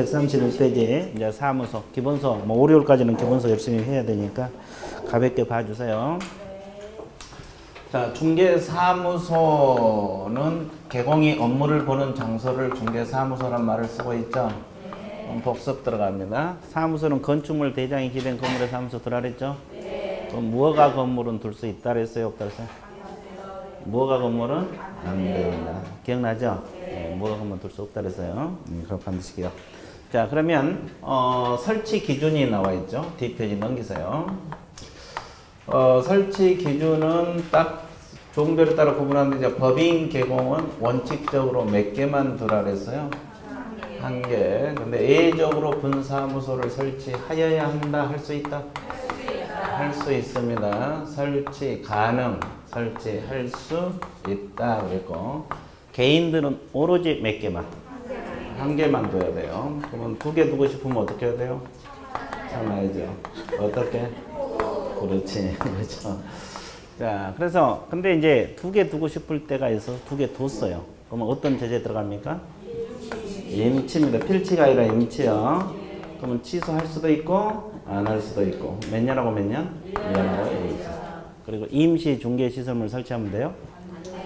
131페이지 이제 사무소 기본서 뭐 월요일까지는 기본서 열심히 해야 되니까 가볍게 봐주세요. 자, 중개사무소는 개공이 업무를 보는 장소를 중개사무소란 말을 쓰고 있죠. 복습 들어갑니다. 사무소는 건축물 대장이 기댄 건물의 사무소 들어라 했죠. 그럼 무허가 건물은 둘 수 있다 그랬어요, 없다 그랬어요? 무허가 건물은 안 됩니다. 기억나죠? 네, 무허가 건물은 둘 수 없다 그랬어요. 그거 반드시 기억. 자, 그러면 설치 기준이 나와 있죠. 뒷페이지 넘기세요. 설치 기준은 딱 종별에 따라 구분하는데 이제 법인 개공은 원칙적으로 몇 개만 두라 그랬어요? 한 개. 근데 예외적으로 분사무소를 설치하여야 한다, 할 수 있다? 할 수 있습니다. 설치 가능, 설치할 수 있다 그랬고, 개인들은 오로지 몇 개만? 한 개만 둬야 돼요. 그러면 두 개 두고 싶으면 어떻게 해야 돼요? 참아야죠. 어떻게? 그렇지, 그렇죠. 자, 그래서 근데 이제 두 개 두고 싶을 때가 있어서 두 개 뒀어요. 그러면 어떤 제재 들어갑니까? 임치입니다. 필치가 아니라 임치요. 그러면 취소할 수도 있고 안 할 수도 있고. 몇 년하고 몇 년? 1년하고 1년. 그리고 임시 중개시설물 설치하면 돼요?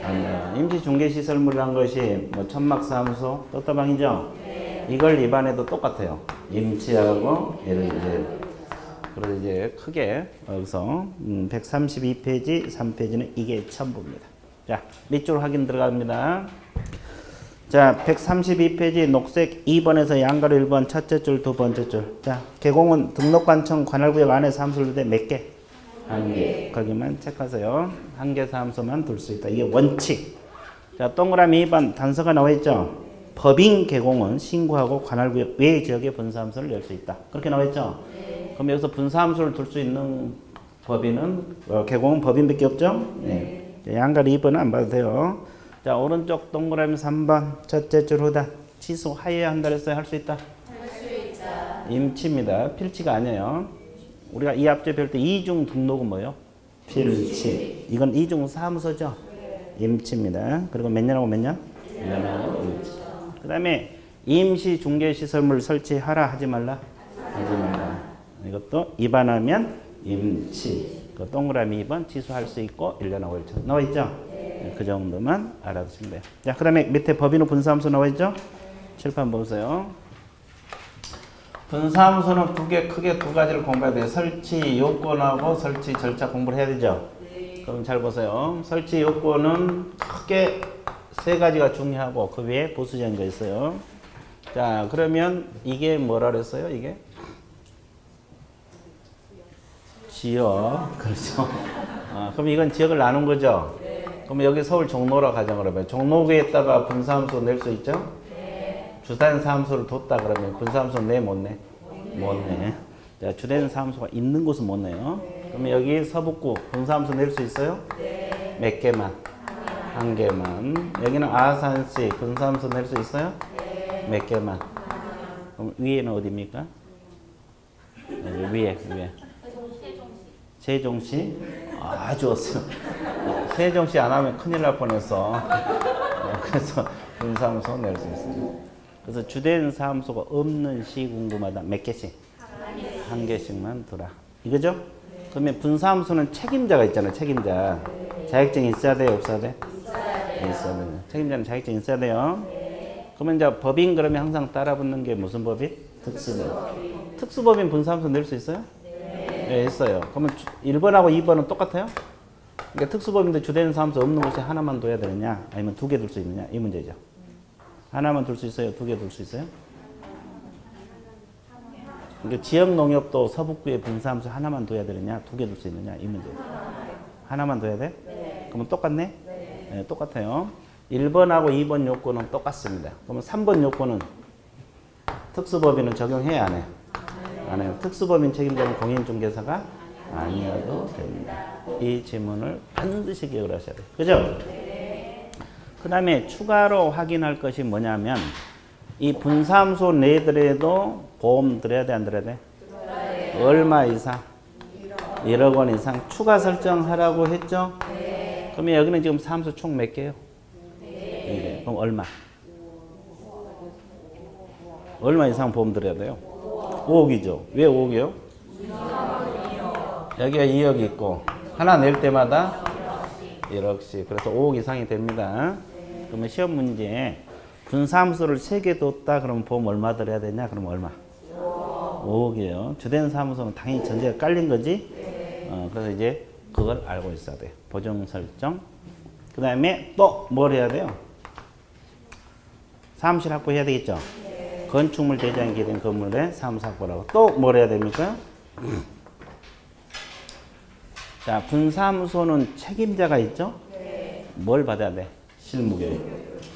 안 돼요. 임시 중개시설물이란 것이 뭐 천막사무소, 떴다방이죠? 이걸 위반해도 똑같아요. 임치하고 예를 이제 그래서 이제 크게 여기서 132페이지 3페이지는 이게 전부입니다. 자, 밑줄 확인 들어갑니다. 자, 132페이지 녹색 2번에서 양가로 1번 첫째 줄, 두 번째 줄. 자, 개공은 등록관청 관할구역 안에 사무소를 대 몇 개? 한 개. 거기만 체크하세요. 한 개 사무소만 둘 수 있다. 이게 원칙. 자, 동그라미 2번 단서가 나와 있죠? 법인 개공은 신고하고 관할구역 외 지역에 분사무소를 열 수 있다. 그렇게 나와 있죠? 그럼 여기서 분사무소를 둘 수 있는 법인은 개공은 법인밖에 없죠? 네. 양가로 2번은 안 봐도 돼요. 자, 오른쪽 동그라미 3번 첫째 줄 후다. 취소하여야 한다 그랬어요? 할 수 있다? 할 수 있다. 임치입니다. 필치가 아니에요. 우리가 이 앞에 배울 때 이중 등록은 뭐예요? 필치. 이건 이중 사무소죠? 임치입니다. 그리고 몇 년하고 몇 년? 1년하고 임치. 그 다음에 임시 중개시설물 설치하라 하지 말라? 하지 말라. 이것도 위반하면 임치. 그 동그라미 2번 취소할 수 있고 1년하고 1천 나와 있죠? 네. 그 정도만 알아두시면 돼요. 자, 그 다음에 밑에 법인후 분사무소 나와 있죠? 칠판 보세요. 분사무소는 크게 두 가지를 공부해야 돼요. 설치 요건하고 설치 절차 공부를 해야 되죠? 네. 그럼 잘 보세요. 설치 요건은 크게 세 가지가 중요하고 그 위에 보수적인 거 있어요. 자, 그러면 이게 뭐라 그랬어요? 이게? 지역. 그렇죠. 그럼 이건 지역을 나눈 거죠? 네. 그럼 여기 서울 종로라 가정을 해봐요. 종로구에다가 분사무소 낼 수 있죠? 네. 주된 사무소를 뒀다 그러면 분사무소 내 못 내? 못 내. 자, 주된 사무소가 있는 곳은 못 내요. 네. 그러면 여기 서북구 분사무소 낼 수 있어요? 네. 몇 개만? 한 개만. 여기는 아산시 분사무소 낼 수 있어요? 네. 몇 개만? 그럼 위에는 어디입니까? 여기 위에. 세종시? 아주 좋았어요. 세종시 안 하면 큰일 날 뻔했어. 그래서 분사무소 낼 수 있습니다. 그래서 주된 사무소가 없는 시군구마다 몇 개씩? 한 개씩만 두라. 이거죠? 그러면 분사무소는 책임자가 있잖아요. 책임자. 자격증이 있어야 돼요? 없어야 돼? 있어야 돼요. 책임자는 자격증이 있어야 돼요. 그러면 이제 법인 그러면 항상 따라붙는 게 무슨 법인? 특수법. 특수법인 분사무소 낼 수 있어요? 네, 있어요. 그러면 1번하고 2번은 똑같아요? 그러니까 특수법인데 주된 사무소 없는 곳에 하나만 둬야 되느냐? 아니면 두 개 둘 수 있느냐? 이 문제죠. 하나만 둘 수 있어요? 두 개 둘 수 있어요? 그러니까 지역농협도 서북구에 분사무소 하나만 둬야 되느냐? 두 개 둘 수 있느냐? 이 문제죠. 하나만 둬야 돼? 네. 그러면 똑같네? 네, 똑같아요. 1번하고 2번 요건은 똑같습니다. 그러면 3번 요건은 특수법인은 적용해야 안 해? 안 해요. 특수법인 책임자는 공인중개사가 아니어도 됩니다. 이 질문을 반드시 기억을 하셔야 돼요. 그죠? 그 다음에 추가로 확인할 것이 뭐냐면 이 분사무소 내더라도 보험 들어야 돼, 안 들어야 돼? 얼마 이상? 1억 원 이상 추가 설정하라고 했죠? 그러면 여기는 지금 사무소 총 몇 개요? 그럼 얼마? 얼마 이상 보험 들어야 돼요? 5억이죠. 왜 5억이요? 여기가 2억 있고 하나 낼 때마다 1억씩. 그래서 5억 이상이 됩니다. 그러면 시험 문제에 분사무소를 3개 뒀다 그러면 보험 얼마 들어야 되냐? 그러면 얼마? 5억이에요. 주된 사무소는 당연히 전제가 깔린 거지. 그래서 이제 그걸 알고 있어야 돼. 보정 설정. 그 다음에 또 뭘 해야 돼요? 사무실 확보해야 되겠죠. 건축물 대장이 된 건물에 사무소 확보라고. 또 뭘 해야 됩니까? 자, 분사무소는 책임자가 있죠? 뭘 받아야 돼? 실무교육.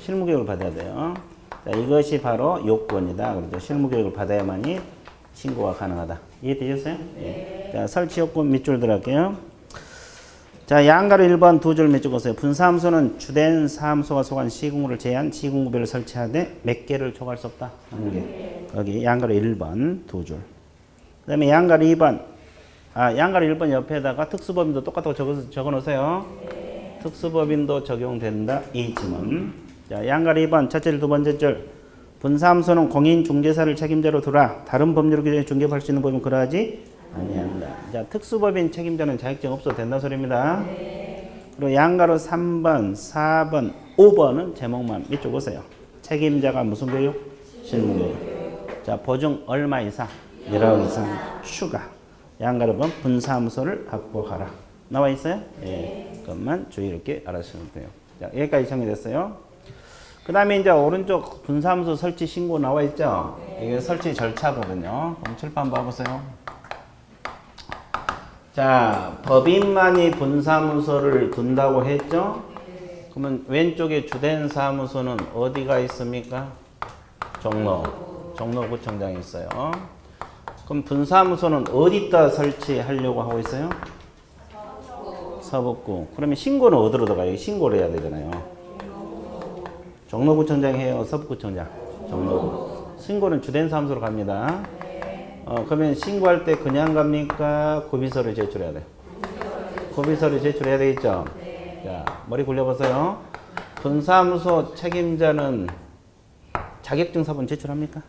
실무교육을 받아야 돼요. 자, 이것이 바로 요건이다. 그렇죠? 실무교육을 받아야만이 신고가 가능하다. 이해되셨어요? 네. 자, 설치 요건 밑줄 들어갈게요. 자, 양가로 1번 두 줄 맺어보세요. 분사무소는 주된 사무소가 소관 시군구를 제한 시군구별을 설치하되 몇 개를 초과할 수 없다. 한 개. 여기 양가로 1번 두 줄. 그 다음에 양가로 2번. 양가로 1번 옆에다가 특수법인도 똑같다고 적어 놓으세요. 특수법인도 적용된다. 이 지문. 자, 양가로 2번 첫째 줄 두 번째 줄. 분사무소는 공인중개사를 책임자로 두라. 다른 법률 규정에 중개할 수 있는 법은 그러하지 아니한다. 자, 특수법인 책임자는 자격증 없어도 된다 소리입니다. 그리고 양가로 3번, 4번, 5번은 제목만 밑줄 보세요. 책임자가 무슨 교육? 실무교육. 자, 보증 얼마 이상? 1억 이상 추가. 양가로 번 분사무소를 확보하라. 나와 있어요? 예. 그것만 주의 깊게 알아주시면 돼요. 자, 여기까지 정리됐어요. 그 다음에 이제 오른쪽 분사무소 설치 신고 나와 있죠? 이게 설치 절차거든요. 그럼 칠판 봐보세요. 자, 법인만이 분사무소를 둔다고 했죠? 그러면 왼쪽에 주된 사무소는 어디가 있습니까? 종로구청장이 있어요. 그럼 분사무소는 어디다 설치하려고 하고 있어요? 서북구. 그러면 신고는 어디로 들어가요? 신고를 해야 되잖아요. 종로구청장 해요? 서북구청장? 종로구. 신고는 주된 사무소로 갑니다. 그러면 신고할 때 그냥 갑니까? 고비서를 제출해야 돼요. 고비서를 제출해야 되겠죠? 자, 머리 굴려보세요. 분사무소 책임자는 자격증 사본 제출합니까?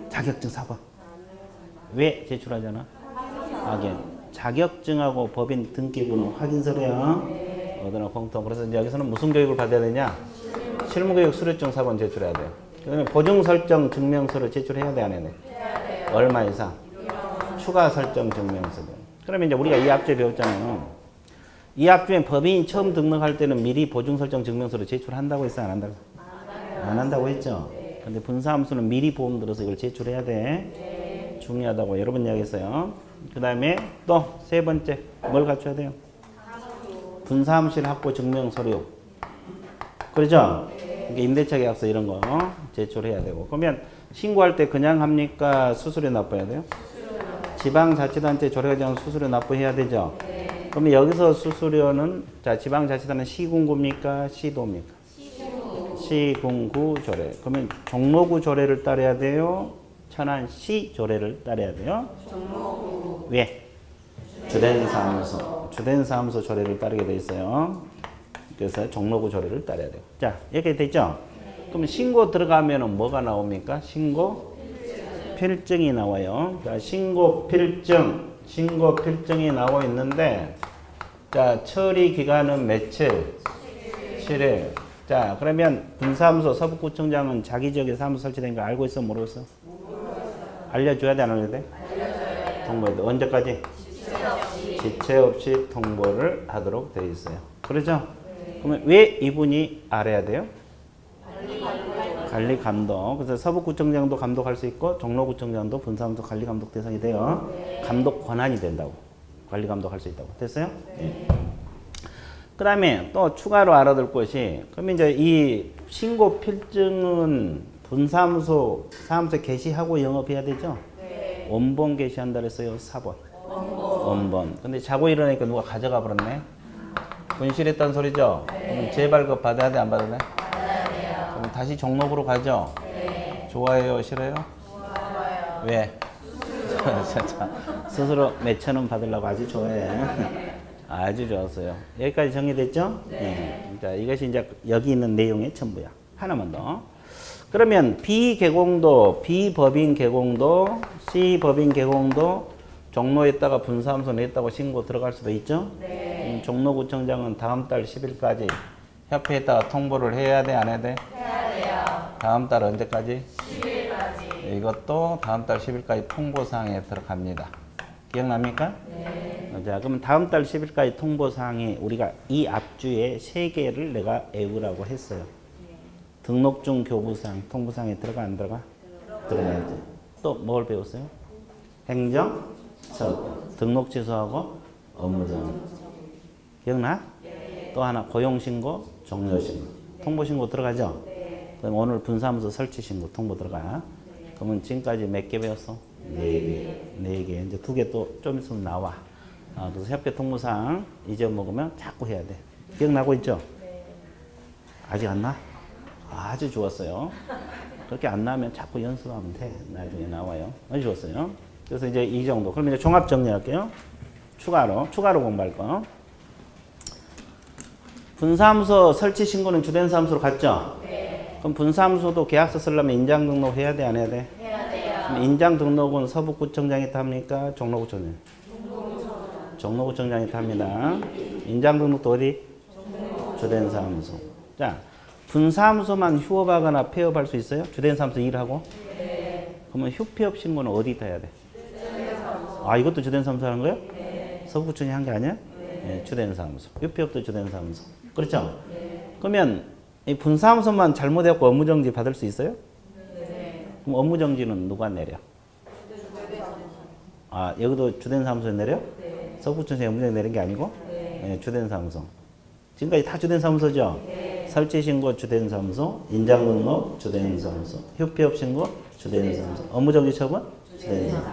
자격증 사본. 왜 제출하잖아? 확인. 자격증하고 법인 등기부는 확인서래요. 어디나 공통. 그래서 이제 여기서는 무슨 교육을 받아야 되냐? 실무교육 수료증 사본 제출해야 돼요. 그다음에 보증 설정 증명서를 제출해야 돼, 안 해야 돼? 얼마 이상? 추가 설정 증명서. 그러면 이제 우리가 이 앞주에 배웠잖아요. 이 앞주에 법인이 처음 등록할 때는 미리 보증 설정 증명서를 제출한다고 했어, 안 한다고? 안 한다고 했죠. 근데 분사무소는 미리 보험 들어서 이걸 제출해야 돼. 중요하다고 여러 번 이야기했어요. 그 다음에 또 세 번째 뭘 갖춰야 돼요? 분사무실 확보 증명 서류. 그렇죠? 임대차 계약서 이런 거 제출해야 되고. 그러면 신고할 때 그냥 합니까? 수수료 납부해야 돼요? 지방자치단체 조례가 정한 수수료 납부해야 되죠? 그러면 여기서 수수료는 자, 지방자치단은 시군구입니까? 시도입니까? 시군구 조례. 그러면 종로구 조례를 따라야 돼요? 천안시 조례를 따라야 돼요? 종로구. 왜? 주된 사무소 조례를 따르게 돼 있어요. 그래서 종로구 조례를 따라야 돼요. 자, 이렇게 됐죠? 그럼 신고 들어가면은 뭐가 나옵니까? 신고 필증이 나와요. 자, 신고 필증이 나와 있는데, 자, 처리 기간은 며칠? 7일. 자, 그러면 분사무소 서북구청장은 자기 지역에 사무소 설치된 거 알고 있어? 모르겠어? 알려줘야 돼, 안 알려야 돼? 통보해야 돼. 언제까지? 지체 없이 통보를 하도록 되어 있어요. 그렇죠? 그러면 왜 이분이 알아야 돼요? 관리 감독. 그래서 서북구청장도 감독할 수 있고 종로구청장도 분사무소 관리 감독 대상이 돼요. 감독 권한이 된다고. 관리 감독할 수 있다고. 됐어요? 네. 그 다음에 또 추가로 알아둘 것이, 그러면 이제 이 신고 필증은 분사무소 사무소에 게시하고 영업해야 되죠? 네. 원본 게시한다 그랬어요? 사본. 원본. 근데 자고 일어나니까 누가 가져가 버렸네. 분실했다는 소리죠? 네. 그럼 재발급 받아야 돼, 안 받아야 돼? 받아야 돼요. 그럼 다시 종로구로 가죠? 네. 좋아해요, 싫어요? 좋아요. 왜? 스스로 몇천 원 받으려고 아주 좋아해. 아주 좋았어요. 여기까지 정리됐죠? 네. 자, 이것이 이제 여기 있는 내용의 전부야. 하나만 더. 그러면 B개공도, B법인 개공도, C법인 개공도 종로에다가 분사함수 냈다고 신고 들어갈 수도 있죠? 네. 종로구청장은 다음 달 10일까지 협회에다가 통보를 해야 돼, 안 해야 돼? 해야 돼요. 다음 달 언제까지? 10일까지. 이것도 다음 달 10일까지 통보사항에 들어갑니다. 기억납니까? 네. 자, 그러면 다음 달 10일까지 통보사항이 우리가 이 앞주에 3개를 내가 외우라고 했어요. 네. 등록 중 교부사항, 통보사항에 들어가 안 들어가? 들어가야지. 또 뭘 배웠어요? 행정, 등록 취소하고 업무정. 기억나? 네. 또 하나 고용신고, 종료신고. 통보신고 들어가죠? 네. 그럼 오늘 분사하면서 설치신고 통보 들어가. 네. 그러면 지금까지 몇 개 배웠어? 4개. 4개. 이제 2개 또 좀 있으면 나와. 그래서 협회 통보사항 잊어먹으면 자꾸 해야 돼. 기억나고 있죠? 네. 아직 안 나? 아주 좋았어요. 그렇게 안 나면 자꾸 연습하면 돼. 나중에 나와요. 아주 좋았어요. 그래서 이제 이 정도. 그럼 이제 종합 정리할게요. 추가로 공부할 거. 분사함수 설치 신고는 주된 사무소로 갔죠? 네. 그럼 분사함수도 계약서 쓰려면 인장 등록 해야 돼, 안 해야 돼? 해야 돼요. 그럼 인장 등록은 서북구청장이 탑니까? 종로구청장? 종로구청장이 탑니다. 인장 등록도 어디? 주된 사무소. 자, 분사함수만 휴업하거나 폐업할 수 있어요? 주된 사무소 일하고? 네. 그러면 휴폐업 신고는 어디다 해야 돼? 아, 이것도 주된 사무소 하는 거예요? 네. 서북구청이 한 게 아니야? 네. 네, 주된 사무소. 휴폐업도 주된 사무소. 그렇죠? 네. 그러면 이 분사함수만 잘못해갖고 업무정지 받을 수 있어요? 네. 그럼 업무정지는 누가 내려? 아, 여기도 주된 사무소에 내려? 네. 서북구청에 업무정지 내린 게 아니고? 네. 네, 주된 사무소. 지금까지 다 주된 사무소죠? 네. 설치신고 주된 사무소, 인장등록 주된 사무소, 휴폐업 신고 주된 사무소, 업무정지 처분 주된 사무소.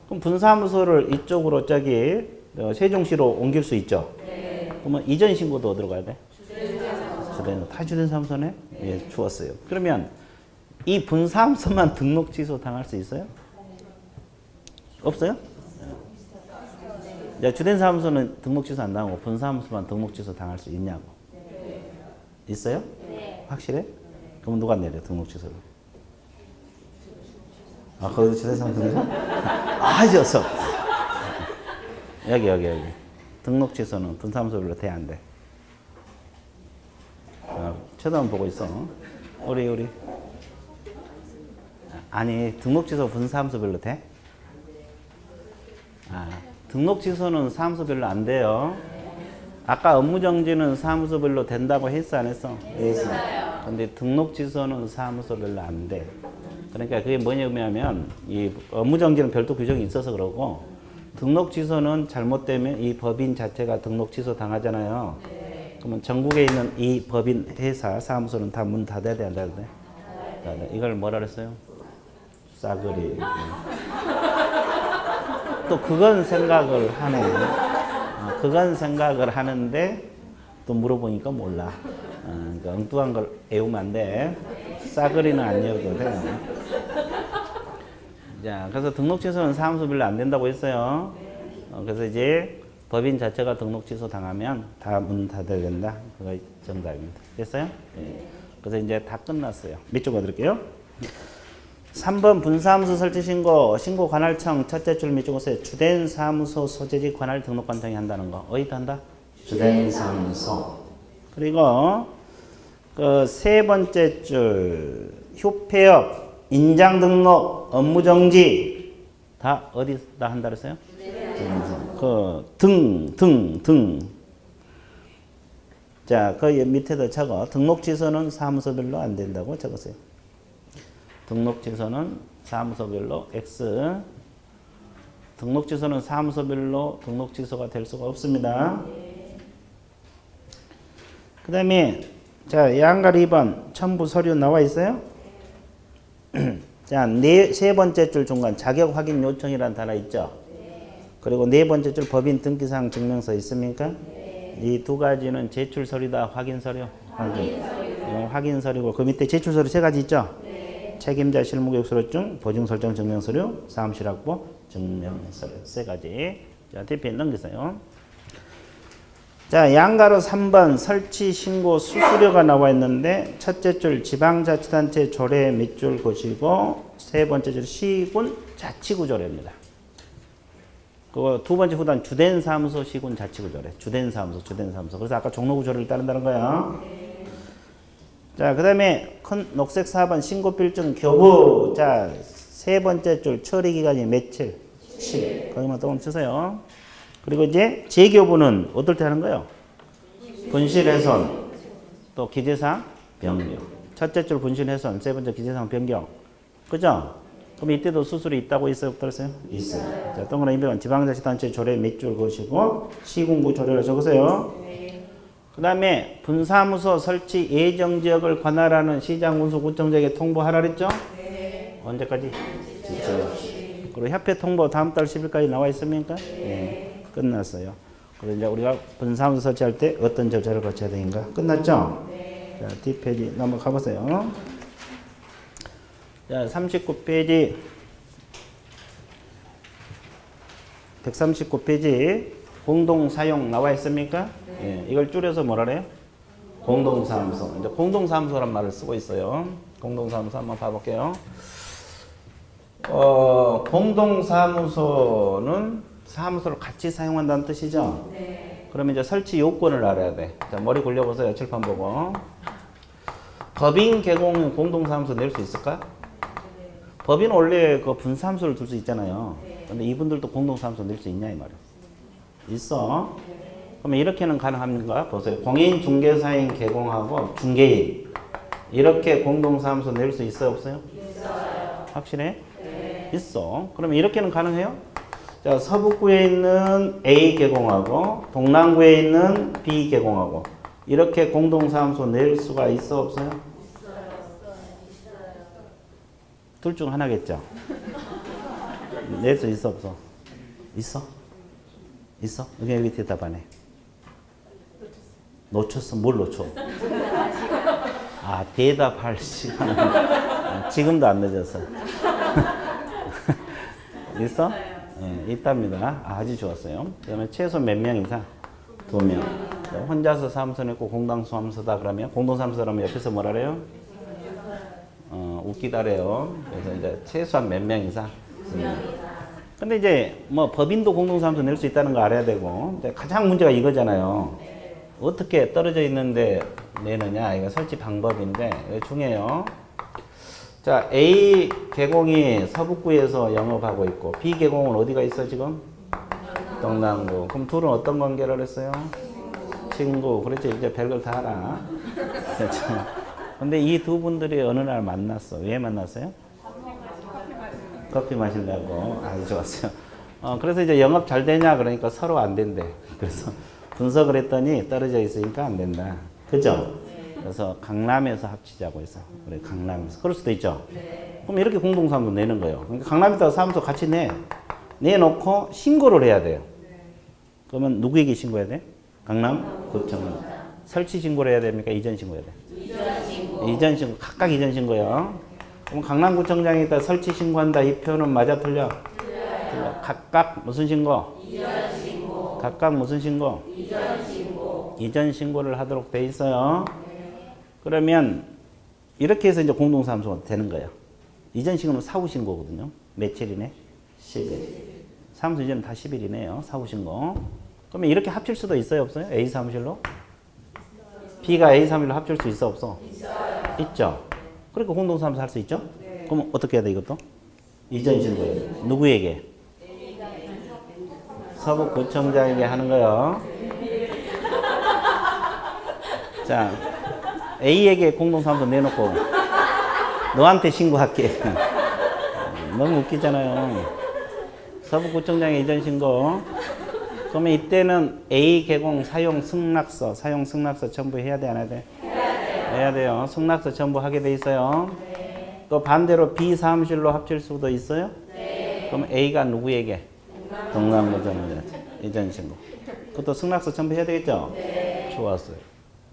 그럼 분사무소를 이쪽으로 세종시로 옮길 수 있죠? 네. 그러면 이전 신고도 어디로 가야 돼? 주된, 다 주된 사무소네? 예, 주었어요. 그러면 이 분사무소만 등록 취소 당할 수 있어요? 없어요? 네. 주된 사무소는 등록 취소 안 당하고 분사무소만 등록 취소 당할 수 있냐고? 네. 있어요? 네. 확실해? 그럼 누가 내려 등록 취소를? 아, 거기도 주된 사무소 내려? 아, 졌어. 여기. 등록 취소는 분사무소로 돼, 안 돼? 쳐다만 보고 있어. 우리. 아니, 등록 취소 분사무소별로 돼? 아, 등록 취소는 사무소별로 안 돼요. 아까 업무정지는 사무소별로 된다고 했어, 안 했어? 했어. 근데 등록 취소는 사무소별로 안 돼. 그러니까 그게 뭐냐면 이 업무정지는 별도 규정이 있어서 그러고 등록 취소는 잘못되면 이 법인 자체가 등록 취소 당하잖아요. 네. 그러면 전국에 있는 이 법인 회사 사무소는 다 문 닫아야 돼, 안 닫아야 돼? 네. 이걸 뭐라 그랬어요? 싸그리. 또 그건 생각을 하네. 그건 생각을 하는데 또 물어보니까 몰라. 그러니까 엉뚱한 걸 외우면 안 돼. 싸그리는 안 외워도 돼. 자, 그래서 등록 취소는 사무소별로 안 된다고 했어요. 그래서 이제 법인 자체가 등록 취소 당하면 다 문 닫아야 된다. 그거 정답입니다. 됐어요? 네. 그래서 이제 다 끝났어요. 밑줄 그어드릴게요. 3번 분사무소 설치 신고 관할청 첫째 줄 밑줄 그으세요. 주된 사무소 소재지 관할 등록관청이 한다는 거. 어디다 한다? 주된 사무소. 그리고 그 세 번째 줄 휴폐업, 인장 등록, 업무정지 다 어디다 한다 그랬어요? 그 등. 자, 그 밑에다 적어. 등록 취소는 사무소별로 안 된다고 적었어요. 등록 취소는 사무소별로 X. 등록 취소는 사무소별로 등록 취소가 될 수가 없습니다. 그 다음에 자, 양갈 2번 첨부 서류 나와 있어요? 자, 세 번째 줄 중간 자격 확인 요청이라는 단어 있죠? 그리고 네 번째 줄 법인 등기사항 증명서 있습니까? 이 두 가지는 제출 서류다, 확인 서류? 확인 서류고 그 밑에 제출 서류 세 가지 있죠? 책임자 실무교육 서류증, 보증 설정 증명 서류, 사무실 확보 증명 서류 세 가지. 자, 대표에 넘기세요. 자, 양가로 3번 설치 신고 수수료가 나와 있는데 첫째 줄 지방자치단체 조례 몇 줄 것이고 세 번째 줄 시군 자치구조례입니다. 그거 두 번째 후단 주된 사무소 시군 자치구조례. 주된 사무소. 그래서 아까 종로구조례를 따른다는 거야. 자, 그 다음에 큰 녹색 4번 신고필증 교부. 자, 세 번째 줄 처리기간이 며칠? 7일. 거기만 또 쓰세요. 그리고 이제 재교부는 어떨 때 하는 거예요? 분실훼손, 또 기재사항 변경. 첫째 줄 분실훼손, 세 번째 기재사항 변경. 그죠? 그럼 이때도 수술이 있다고 있어요? 없어요? 있어요. 자, 동그라미 2번 지방자치단체 조례 몇 줄 것이고 시군구 조례를 적으세요. 그 다음에 분사무소 설치 예정지역을 관할하는 시장군수구청장에게 통보하라 그랬죠? 언제까지? 진짜요. 그리고 협회 통보 다음 달 10일까지 나와 있습니까? 네. 끝났어요. 그리고 이제 우리가 분사무소 설치할 때 어떤 절차를 거쳐야 되는가? 끝났죠? 네. 자, 뒷페이지 넘어가 보세요. 자, 39페이지. 139페이지. 공동사용 나와 있습니까? 네. 예, 이걸 줄여서 뭐라 그래요? 공동사무소. 이제 공동사무소란 말을 쓰고 있어요. 공동사무소 한번 봐볼게요. 공동사무소는 사무소를 같이 사용한다는 뜻이죠? 네. 그러면 이제 설치 요건을 알아야 돼. 자, 머리 굴려보세요. 칠판 보고. 법인 개공 공동사무소 낼 수 있을까? 네. 법인은 원래 그 분사무소를 둘 수 있잖아요. 네. 근데 이분들도 공동사무소 낼 수 있냐 이 말이야. 있어. 네. 그러면 이렇게는 가능합니까? 보세요. 공인 중개사인 개공하고 중개인 이렇게 공동사무소 낼 수 있어요? 없어요? 있어요. 확실해? 네. 있어. 그러면 이렇게는 가능해요? 자, 서북구에 있는 A 개공하고 동남구에 있는 B 개공하고 이렇게 공동사무소 낼 수가 있어? 없어요? 있어요. 둘 중 하나겠죠? 낼 수 있어? 없어? 있어? 있어? 여기 대답하네. 놓쳤어. 뭘 놓쳐? 아, 대답할 시간. 지금도 안 늦었어. 있어? 네, 있답니다. 아주 좋았어요. 그러면 최소 몇 명 이상? 2명. 혼자서 사무소 냈고 공동사무소다 그러면 공동사무소라면 옆에서 뭐라 그래요? 웃기다래요. 그래서 이제 최소한 몇 명 이상? 2명. 근데 이제 뭐 법인도 공동사무소 낼 수 있다는 거 알아야 되고 이제 가장 문제가 이거잖아요. 어떻게 떨어져 있는데 내느냐? 이거 설치 방법인데 이거 중요해요. 자, A 개공이 서북구에서 영업하고 있고 B 개공은 어디가 있어 지금? 동남구. 그럼 둘은 어떤 관계를 했어요? 친구. 그렇죠. 이제 별걸 다 알아. 그렇죠. 근데 이 두 분들이 어느 날 만났어. 왜 만났어요? 커피 마시려고. 아주 좋았어요. 그래서 이제 영업 잘 되냐? 그러니까 서로 안 된대. 그래서 분석을 했더니 떨어져 있으니까 안 된다. 그죠? 그래서 강남에서 합치자고 해서. 그래, 강남에서. 그럴 수도 있죠? 네. 그럼 이렇게 공동사무소 내는 거예요. 그러니까 강남에다가 사무소 같이 내놓고 신고를 해야 돼요. 네. 그러면 누구에게 신고해야 돼? 강남구청. 설치 신고를 해야 됩니까? 이전 신고해야 돼? 이전 신고. 각각 이전 신고요. 그럼 강남구청장에다 설치 신고한다. 이 표현은 맞아 틀려? 틀려. 각각 무슨 신고? 이전 신고. 각각 무슨 신고? 이전 신고. 이전 신고를 하도록 돼 있어요. 그러면 이렇게 해서 이제 공동사무소가 되는 거예요. 이전 신고는 사후 신고거든요. 며칠이네? 10일. 사무소 이전은 다 10일이네요. 사후 신고. 그러면 이렇게 합칠 수도 있어요? 없어요? A 사무실로? B가 A 사무실로 합칠 수 있어? 없어? 있어요. 있죠? 그러니까 공동사무소 할 수 있죠? 네. 그럼 어떻게 해야 돼 이것도? 이전 신고예요. 누구에게? 서북구청장에게 하는 거예요. 자, A에게 공동사무소 내놓고 너한테 신고할게. 너무 웃기잖아요. 서북구청장의 이전 신고. 그러면 이때는 A 개공 사용 승낙서 첨부해야 돼, 안 해야 돼? 해야 돼요. 승낙서 첨부하게 돼 있어요. 네. 또 반대로 B 사무실로 합칠 수도 있어요. 네. 그럼 A가 누구에게? 동남구청장 이전 신고. 그것도 승낙서 첨부해야 되겠죠? 네. 좋았어요.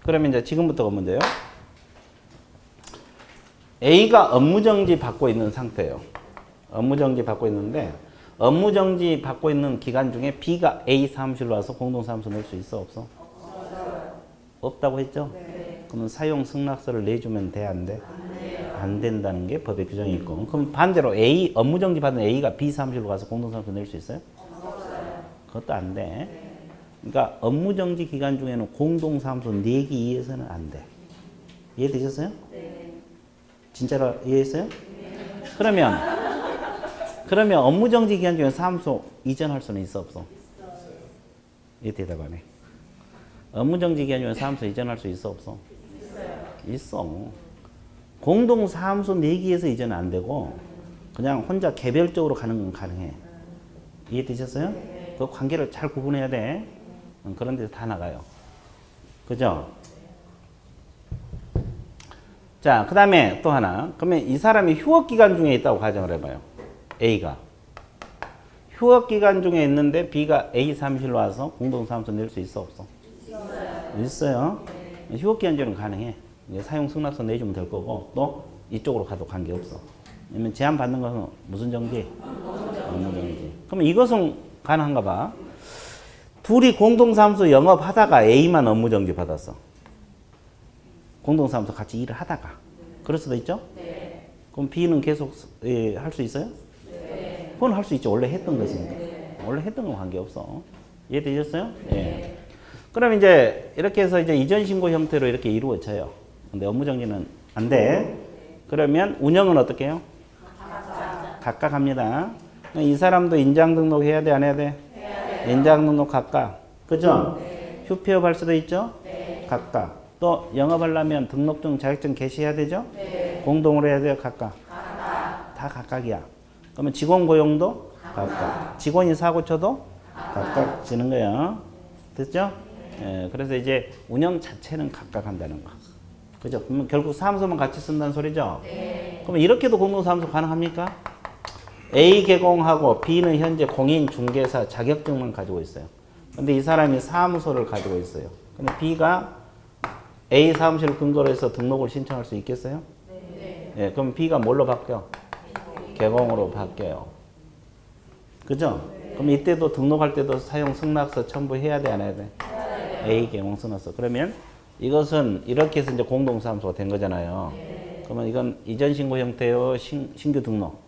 그러면 이제 지금부터가 문제예요. A가 업무정지 받고 있는 상태예요. 업무정지 받고 있는데 업무정지 받고 있는 기간 중에 B가 A 사무실로 와서 공동사무소 낼 수 있어? 없어? 없다고 했죠? 그러면 사용 승낙서를 내주면 돼, 안 돼? 안 된다는 게 법의 규정이 있고. 그럼 반대로 A, 업무정지 받은 A가 B 사무실로 가서 공동사무소 낼 수 있어요? 그것도 안 돼. 그러니까 업무정지 기간 중에는 공동사무소 내기 위해서는 안 돼. 이해되셨어요? 진짜로 이해했어요? 그러면 업무정지 기간 중에 사무소 이전할 수는 있어, 없어? 이 대답 안 해. 업무정지 기간 중에 사무소 이전할 수 있어, 없어? 있어. 공동사무소 내기에서 이전은 안 되고 그냥 혼자 개별적으로 가는 건 가능해. 이해되셨어요? 그 관계를 잘 구분해야 돼. 그런 데서 다 나가요. 그죠? 자, 그 다음에 또 하나. 그러면 이 사람이 휴업기간 중에 있다고 가정을 해봐요. A가. 휴업기간 중에 있는데 B가 A 사무실로 와서 공동사무소 낼 수 있어, 없어? 있어요. 휴업기간 중에는 가능해. 사용 승낙서 내주면 될 거고 또 이쪽으로 가도 관계없어. 왜냐면 제한 받는 것은 무슨 정지? 업무정지. 그러면 이것은 가능한가 봐. 둘이 공동사무소 영업하다가 A만 업무정지 받았어. 공동사무소 같이 일을 하다가. 그럴 수도 있죠? 네. 그럼 B는 계속 할 수 있어요? 네. 그건 할 수 있죠. 원래 했던 것이니까. 원래 했던 건 관계없어. 이해되셨어요? 네. 그럼 이제 이렇게 해서 이제 이전 신고 형태로 이렇게 이루어져요. 근데 업무정지는 안 돼. 그러면 운영은 어떻게 해요? 각각 합니다. 이 사람도 인장 등록해야 돼, 안 해야 돼? 인장 등록 각각. 그죠? 휴폐업 할 수도 있죠? 각각. 또 영업하려면 등록증, 자격증 게시해야 되죠? 공동으로 해야 돼요, 각각? 다 각각이야. 그러면 직원 고용도 각각. 직원이 사고 쳐도 각각 지는 거예요. 됐죠? 예, 그래서 이제 운영 자체는 각각 한다는 거. 그죠? 그러면 결국 사무소만 같이 쓴다는 소리죠? 그러면 이렇게도 공동사무소 가능합니까? A 개공하고 B는 현재 공인중개사 자격증만 가지고 있어요. 근데 이 사람이 사무소를 가지고 있어요. 근데 B가 A 사무실을 근거로 해서 등록을 신청할 수 있겠어요? 네. 그럼 B가 뭘로 바뀌어? 개공으로 바뀌어요. 그죠? 그럼 이때도 등록할 때도 사용 승낙서 첨부해야 돼, 안 해야 돼? A 개공 써놨어. 그러면 이것은 이렇게 해서 이제 공동사무소가 된 거잖아요. 그러면 이건 이전 신고 형태요, 신규 등록.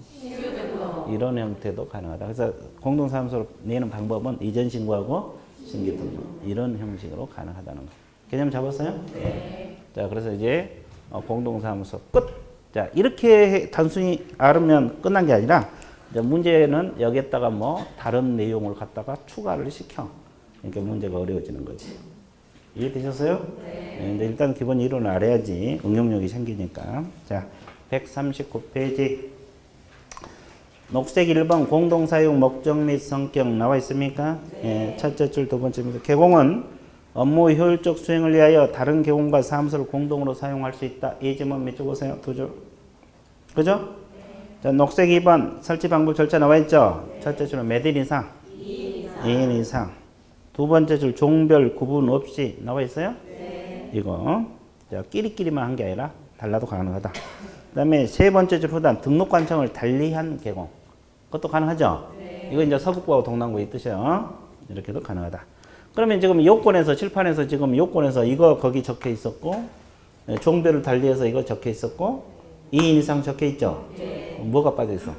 이런 형태도 가능하다. 그래서 공동사무소로 내는 방법은 이전 신고하고 신규 등록. 이런 형식으로 가능하다는 거. 개념 잡았어요? 네. 자, 그래서 이제 공동사무소 끝. 자, 이렇게 단순히 알으면 끝난 게 아니라 이제 문제는 여기에다가 뭐 다른 내용을 갖다가 추가를 시켜. 그러니까 문제가 어려워지는 거지. 이해되셨어요? 네. 네, 일단 기본 이론을 알아야지 응용력이 생기니까. 자, 139페이지. 녹색 1번 공동사용 목적 및 성격 나와 있습니까? 네. 예, 첫째 줄 두 번째입니다. 개공은 업무 효율적 수행을 위하여 다른 개공과 사무소를 공동으로 사용할 수 있다. 이 지문 밑줄 보세요. 두 줄. 그죠? 자, 녹색 2번 설치 방법 절차 나와 있죠? 첫째 줄은 몇 인 이상? 2인 이상. 두 번째 줄 종별 구분 없이 나와 있어요? 네. 이거. 자, 끼리끼리만 한 게 아니라 달라도 가능하다. 그 다음에 세 번째 줄 후단 등록 관청을 달리한 개공. 그것도 가능하죠? 네. 이거 이제 서북부하고 동남부의 뜻이에요. 이렇게도 가능하다. 그러면 지금 요건에서, 칠판에서 지금 요건에서 이거 거기 적혀 있었고, 종별을 달리해서 이거 적혀 있었고, 2인 이상 적혀 있죠? 네. 뭐가 빠져 있어?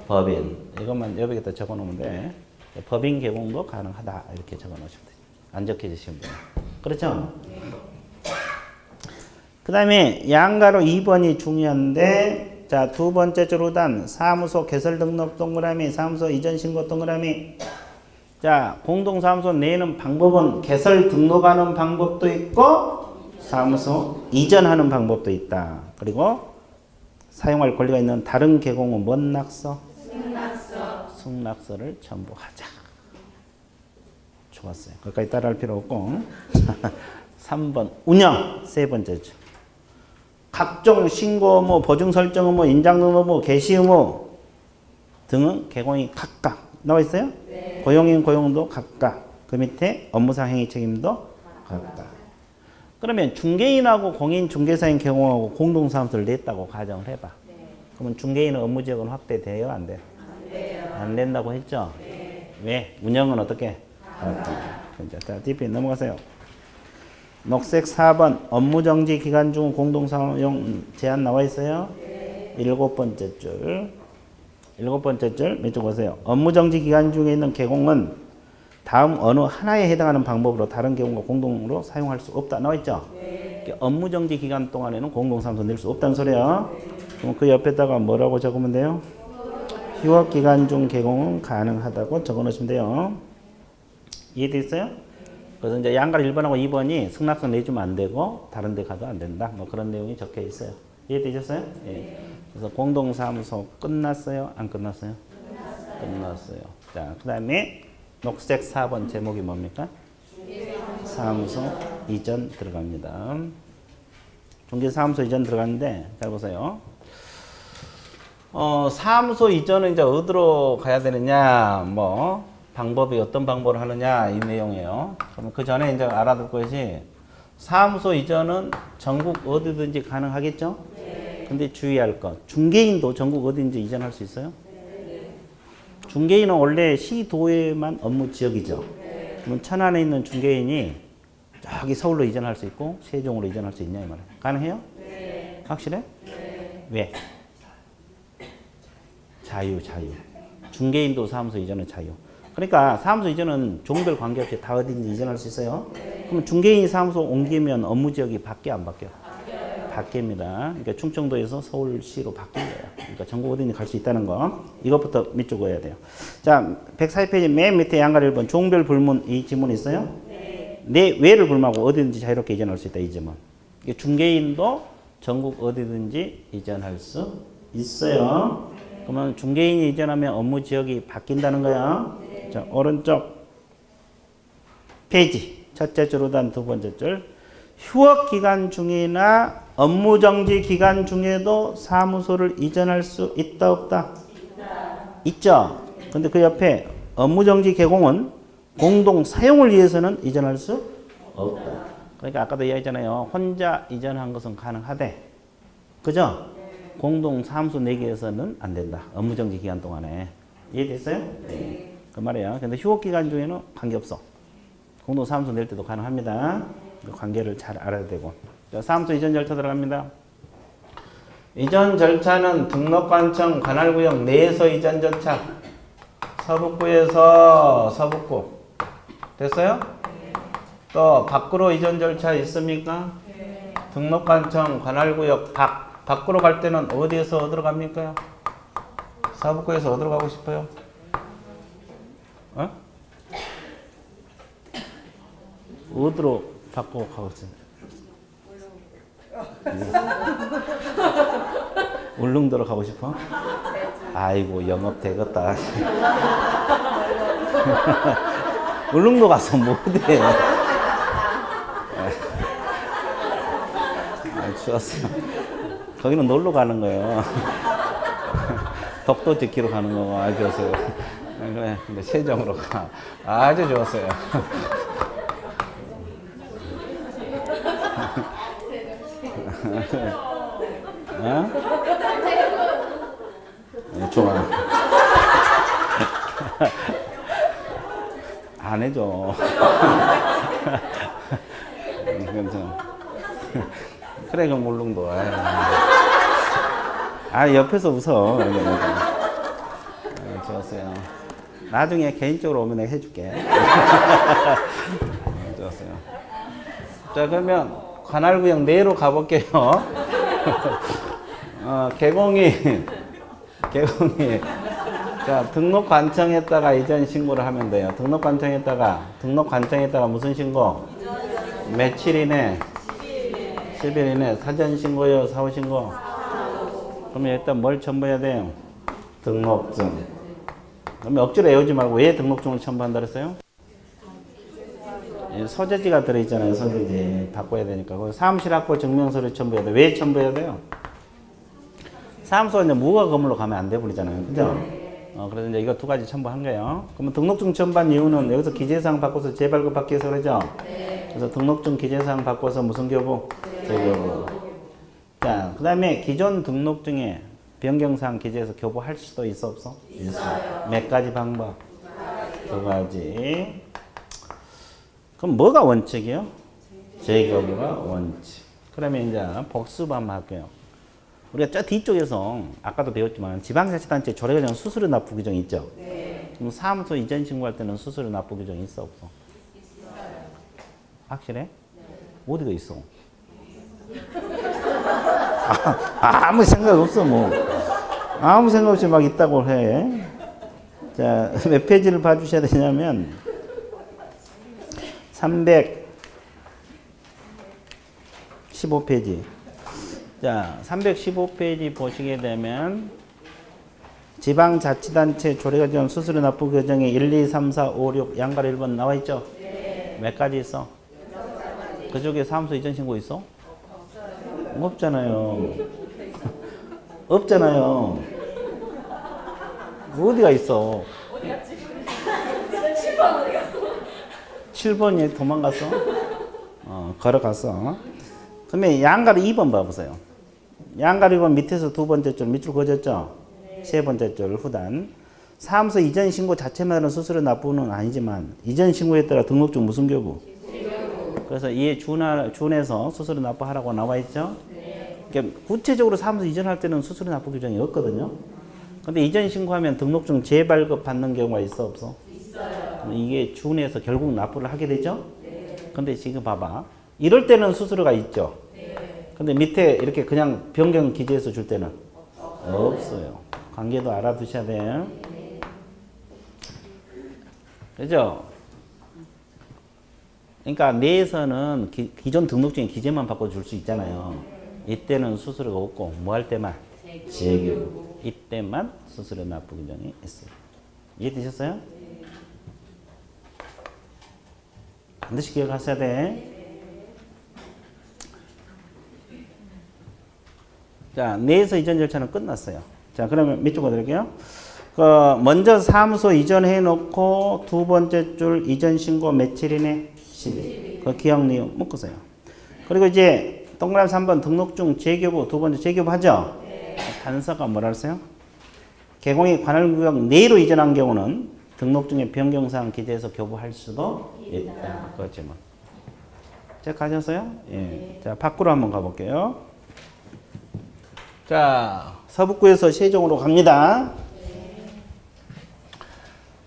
법인. 이것만 여기다 적어 놓으면 돼. 법인 개공도 가능하다. 이렇게 적어 놓으시면 돼요. 안 적혀지시면 돼요. 그렇죠? 네. 그 다음에 양가로 2번이 중요한데, 자, 두 번째 줄 후단 사무소 개설 등록 동그라미, 사무소 이전 신고 동그라미. 자, 공동사무소 내는 방법은 개설 등록하는 방법도 있고 사무소 이전하는 방법도 있다. 그리고 사용할 권리가 있는 다른 개공은 뭔 낙서? 승낙서를 첨부하자. 좋았어요. 거기까지 따라할 필요 없고. 3번 운영 세 번째 줄. 각종 신고 의무, 보증 설정 의무, 인장 등록 의무, 개시 의무 등은 개공이 각각 나와 있어요? 네. 고용인 고용도 각각. 그 밑에 업무상 행위 책임도 각각. 그러면 중개인하고 공인 중개사인 개공하고 공동사무소를 냈다고 가정을 해봐. 네. 그러면 중개인은 업무지역은 확대돼요? 안 돼요? 안 돼요. 안 된다고 했죠? 네. 왜? 운영은 어떻게? 자, DP 넘어가세요. 녹색 4번 업무정지 기간 중 공동사용 제한 나와 있어요. 일곱 번째 줄 몇 줄 보세요. 업무정지 기간 중에 있는 계공은 다음 어느 하나에 해당하는 방법으로 다른 계공과 공동으로 사용할 수 없다 나와 있죠. 업무정지 기간 동안에는 공동사무소 낼 수 없다는 소리야. 그럼 그 옆에다가 뭐라고 적으면 돼요? 휴업기간 중 개공은 가능하다고 적어 놓으시면 돼요. 이해됐어요? 그래서 이제 양갈 1번하고 2번이 승낙서 내주면 안 되고 다른 데 가도 안 된다. 뭐 그런 내용이 적혀 있어요. 이해되셨어요? 예. 그래서 공동사무소 끝났어요? 안 끝났어요? 끝났어요. 자, 그 다음에 녹색 4번 제목이 뭡니까? 사무소 이전 들어갑니다. 중개사무소 이전 들어갔는데 잘 보세요. 사무소 이전은 이제 어디로 가야 되느냐, 뭐 방법이 어떤 방법을 하느냐 이 내용이에요. 그럼 그 전에 이제 알아둘 것이 사무소 이전은 전국 어디든지 가능하겠죠? 근데 주의할 것, 중개인도 전국 어디든지 이전할 수 있어요? 중개인은 원래 시도에만 업무 지역이죠. 그럼 천안에 있는 중개인이 저기 서울로 이전할 수 있고 세종으로 이전할 수 있냐 이 말이에요. 가능해요? 확실해? 왜? 자유. 중개인도 사무소 이전은 자유. 그러니까 사무소 이전은 종별 관계없이 다 어디든지 이전할 수 있어요. 그럼 중개인이 사무소 옮기면 업무 지역이 바뀌어 안 바뀌어? 바뀝니다. 그러니까 충청도에서 서울시로 바뀐 거예요. 그러니까 전국 어디든지 갈 수 있다는 거. 이것부터 밑줄 그어야 돼요. 자, 142페이지 맨 밑에 양갈 1번 종별 불문 이 지문 있어요? 네. 왜를 불문하고 어디든지 자유롭게 이전할 수 있다 이 지문. 중개인도 전국 어디든지 이전할 수 있어요. 그러면 중개인이 이전하면 업무 지역이 바뀐다는 거야. 자, 오른쪽 페이지 첫째 줄 후단 두 번째 줄. 휴업 기간 중이나 업무 정지 기간 중에도 사무소를 이전할 수 있다 없다? 있죠. 근데 그 옆에 업무 정지 개공은 공동 사용을 위해서는 이전할 수 없다. 그러니까 아까도 이야기했잖아요. 혼자 이전한 것은 가능하대. 그죠? 공동 사무소 내기에서는 안 된다. 업무 정지 기간 동안에. 이해됐어요? 네. 그 말이에요. 근데 휴업 기간 중에는 관계없어. 공동 사무소 낼 때도 가능합니다. 그 관계를 잘 알아야 되고. 자, 사무소 이전 절차 들어갑니다. 이전 절차는 등록관청 관할구역 내에서 이전 절차. 서북구에서 서북구. 됐어요? 또 밖으로 이전 절차 있습니까? 등록관청 관할구역 밖으로 갈 때는 어디에서 어디로 갑니까? 서북구에서 어디로 가고 싶어요? 어디로 바꾸고 가고 있어요? 울릉도로 가고 싶어? 아이고 영업 되겠다. 울릉도 가서 뭐해? 추웠어. 거기는 놀러 가는 거예요. 덕도 지키러 가는 거고 아주 좋았어요. 그래, 근데 세종으로 가. 아주 좋았어요. 어? 좋아. 안 해줘. 그래, 그럼 울릉도. 옆에서 웃어. 좋았어요. 나중에 개인적으로 오면 내가 해줄게. 좋았어요. 자, 그러면 관할구역 내로 가볼게요. 개공이 자, 등록관청에다가 이전 신고를 하면 돼요. 등록관청에다가 무슨 신고? 며칠 이내? 10일 이내 사전 신고요, 사후 신고? 그러면 일단 뭘 첨부해야 돼요? 등록증. 그러면 억지로 외우지 말고 왜 등록증을 첨부한다 그랬어요? 소재지가 들어있잖아요. 소재지 바꿔야 되니까. 사무실 확보 증명서를 첨부해야 돼. 왜 첨부해야 돼요? 사무소가 이제 무허가 건물로 가면 안 돼 버리잖아요. 그죠? 그래서 이제 이거 두 가지 첨부한 거예요. 그러면 등록증 첨부한 이유는 여기서 기재사항 바꿔서 재발급 받기 위해서 그러죠? 그래서 등록증 기재사항 바꿔서 무슨 교부? 재교부. 자, 그 다음에 기존 등록증에 변경사항 기재해서 교부할 수도 있어, 없어? 있어. 몇 가지 방법? 두 가지. 그럼 뭐가 원칙이요? 재교부가 원칙. 그러면 이제 복습 한번 할게요. 우리가 저 뒤쪽에서 아까도 배웠지만 지방자치단체 조례과정 수수료 납부 규정 있죠? 네. 그럼 사무소 이전 신고할 때는 수수료 납부 규정 있어 없어? 있어요. 확실해? 네. 어디가 있어? 아무 생각 없어 뭐. 아무 생각 없이 막 있다고 해. 자, 몇 페이지를 봐주셔야 되냐면 315페이지. 자, 315페이지 보시게 되면 지방자치단체 조례과정 수수료 납부 규정에 1, 2, 3, 4, 5, 6 양가로 1번 나와 있죠? 네. 몇 가지 있어? 그쪽에 사무소 이전 신고 있어? 없어요. 없잖아요. 없잖아요. 어디가 있어? 어디 갔지? 7번 어디 갔어? 7번이 도망갔어? 걸어갔어. 그러면 양가로 2번 봐보세요. 양가로 2번 밑에서 두 번째 줄 밑줄 그어졌죠? 네. 세 번째 줄 후단. 사무소 이전 신고 자체만으로 수수료 납부는 아니지만 이전 신고에 따라 등록증 무슨 교부? 그래서 이에 준해서 수수료 납부하라고 나와 있죠? 네. 그러니까 구체적으로 사무소 이전할 때는 수수료 납부 규정이 없거든요. 근데 이전 신고하면 등록증 재발급 받는 경우가 있어 없어? 있어요. 이게 준해서 결국 납부를 하게 되죠? 네. 근데 지금 봐봐. 이럴 때는 수수료가 있죠? 네. 근데 밑에 이렇게 그냥 변경 기재해서 줄 때는 없어요. 관계도 알아두셔야 돼요. 네. 그죠? 그러니까 내에서는 기존 등록증의 기재만 바꿔줄 수 있잖아요. 이때는 수수료가 없고 뭐 할 때만? 재교부. 이때만 수수료 납부 규정이 있어요. 이해되셨어요? 네. 반드시 기억하셔야 돼. 자, 내에서 이전 절차는 끝났어요. 자, 그러면 밑줄 그어드릴게요. 먼저 사무소 이전해 놓고 두 번째 줄 이전 신고 며칠이네? 10일. 그 기억 내용 묶으세요. 그리고 이제 동그라미 3번 등록증 재교부 두 번째 재교부 하죠? 네. 단서가 뭐라 했어요? 개공이 관할구역 내로 이전한 경우는 등록증의 변경사항 기재해서 교부할 수도 있다. 그렇지 뭐. 자, 가셨어요? 예. 자, 밖으로 한번 가볼게요. 자, 서북구에서 세종으로 갑니다.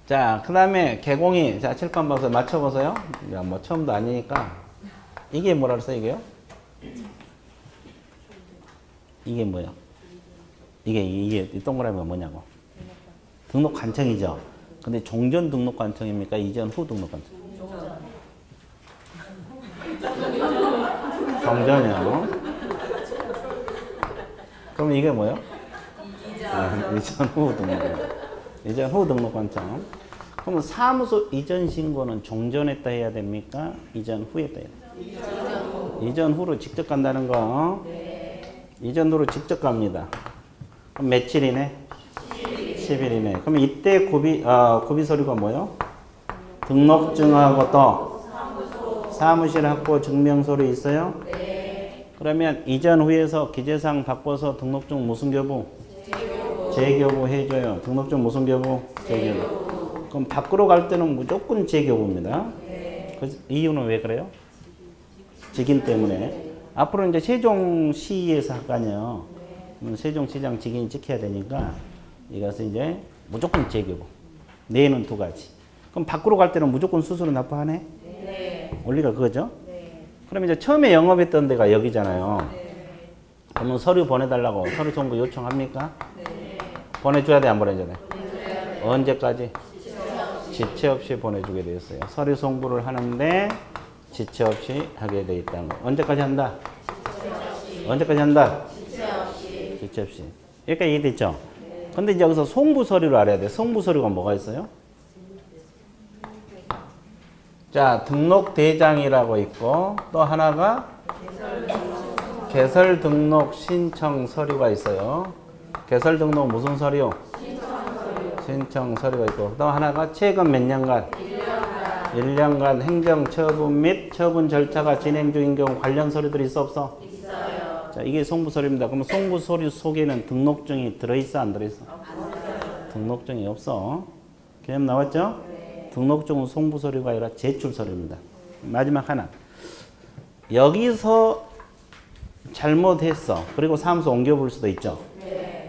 자, 그 다음에 개공이, 자, 칠판 봐서 맞춰보세요. 야, 뭐, 처음도 아니니까. 이게 뭐라 그랬어요, 이게요? 이게 뭐야? 이게 이 동그라미가 뭐냐고. 등록 관청이죠. 근데 종전 등록 관청입니까? 이전 후 등록 관청? 종전이요. 그럼 이게 뭐예요? 이전 후 등록. 이전 후 등록 관청. 그러면 사무소 이전 신고는 종전했다 해야 됩니까? 이전 후에 했다 해야 됩니까? 이전 후로 직접 간다는 거. 네. 이전 후로 직접 갑니다. 그럼 며칠이네? 10일이네. 그러면 이때 구비 서류가 뭐예요? 등록증하고 또 사무실 확보 증명서류 있어요? 네. 그러면 이전 후에서 기재사항 바꿔서 등록증 무슨 교부? 재교부 해줘요. 등록증 무슨 교부? 재교부. 그럼 밖으로 갈 때는 무조건 재교부입니다. 네. 그 이유는 왜 그래요? 직인 때문에. 앞으로 이제 세종시에서 할 거 아니에요. 세종시장 직인이 지켜야 되니까 이것은 이제 무조건 재교부. 내는 두 가지. 그럼 밖으로 갈 때는 무조건 수수료 납부하네? 네. 원리가 그거죠? 네. 그럼 이제 처음에 영업했던 데가 여기잖아요. 네. 그러면 서류 보내달라고 서류 송부 요청합니까? 네. 보내줘야 돼, 안 보내줘야 돼? 네. 언제까지? 지체 없이 보내주게 되어 있어요. 서류 송부를 하는데 지체 없이 하게 되어 있다는 거. 언제까지 한다? 언제까지 한다? 지체 없이. 여기까지 이해됐죠? 네. 근데 이제 여기서 송부 서류를 알아야 돼. 송부 서류가 뭐가 있어요? 자, 등록 대장이라고 있고 또 하나가 개설 등록 신청 서류가 있어요. 개설 등록 무슨 서류? 신청 서류가 있고 또 하나가 최근 몇 년간? 1년간 행정 처분 및 처분 절차가 진행 중인 경우 관련 서류들이 있어 없어? 있어요. 자, 이게 송부 서류입니다. 그러면 송부 서류 속에는 등록증이 들어있어 안 들어있어? 없어요. 등록증이 없어. 개념 나왔죠? 네. 등록증은 송부 서류가 아니라 제출 서류입니다. 마지막 하나. 여기서 잘못했어. 그리고 사무소 옮겨볼 수도 있죠.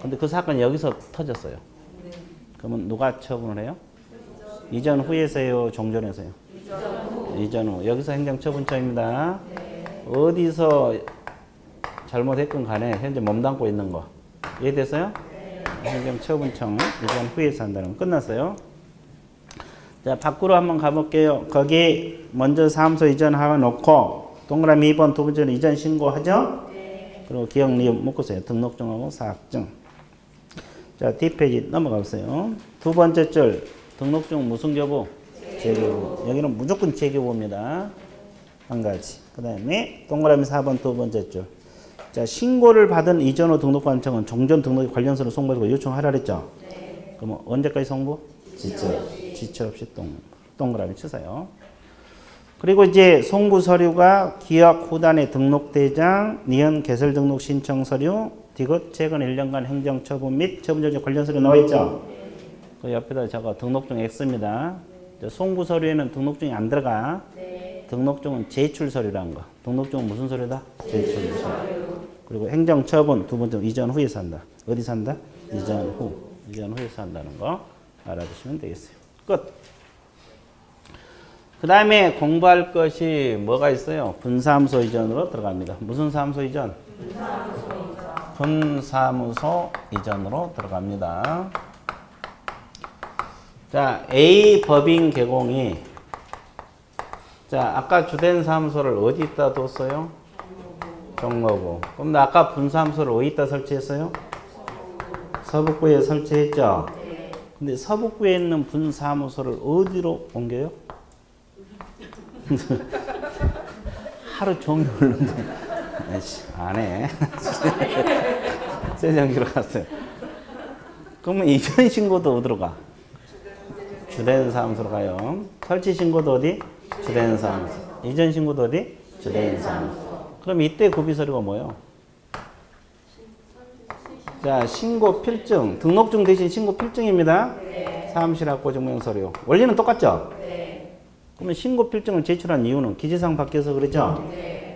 근데 그 사건이 여기서 터졌어요. 그러면 누가 처분을 해요? 이전 후에서요, 종전에서요? 이전 후. 여기서 행정처분청입니다. 어디서 잘못했건 간에 현재 몸담고 있는 거. 이해됐어요? 행정처분청 이전 후에서 한다는 거 끝났어요. 자, 밖으로 한번 가볼게요. 거기 먼저 사무소 이전하고 놓고 동그라미 2번 두 번째는 이전 신고하죠? 그리고 기억 리움 묶으세요. 등록증하고 사학증. 자, 뒷페이지 넘어가 보세요. 두 번째 줄 등록증 무슨 교부? 재교부. 여기는 무조건 재교부입니다. 한 가지. 그 다음에 동그라미 4번 두 번째 줄. 자, 신고를 받은 이전 후 등록관청은 종전 등록 관련서를 송부하고 요청하라 그랬죠? 그러면 언제까지 송부? 지체 없이 동그라미 치세요. 그리고 이제 송부 서류가 기억 후단의 등록대장, 니은 개설 등록 신청 서류, 디귿 최근 1년간 행정처분 및 처분정지 관련 서류 나와 있죠? 그 옆에다 적어 등록증 X입니다. 송부 서류에는 등록증이 안 들어가. 등록증은 제출 서류라는 거. 등록증은 무슨 서류다? 제출 서류. 그리고 행정처분 두 번째 이전 후에서 한다. 어디서 한다? 이전 후. 이전 후에서 한다는 거 알아두시면 되겠어요. 끝. 그 다음에 공부할 것이 뭐가 있어요? 분사무소 이전으로 들어갑니다. 무슨 사무소 이전? 분사무소 이전으로 들어갑니다. 자, A 법인 개공이 자, 아까 주된 사무소를 어디다 뒀어요? 종로구. 그럼 아까 분사무소를 어디다 설치했어요? 서북구에 설치했죠? 근데 서북구에 있는 분사무소를 어디로 옮겨요? 하루 종일 오는데 안 해. 세정기로 갔어요. 그러면 이전 신고도 어디로 가? 주된 사무소로 가요. 설치 신고도 어디? 주된 사무소. 이전 신고도 어디? 주된 사무소. 그럼 이때 구비 서류가 뭐예요? 자, 신고 필증. 등록증 대신 신고 필증입니다. 사무실 확보 증명 서류. 원리는 똑같죠? 그러면 신고 필증을 제출한 이유는 기재사항 바뀌어서 그랬죠?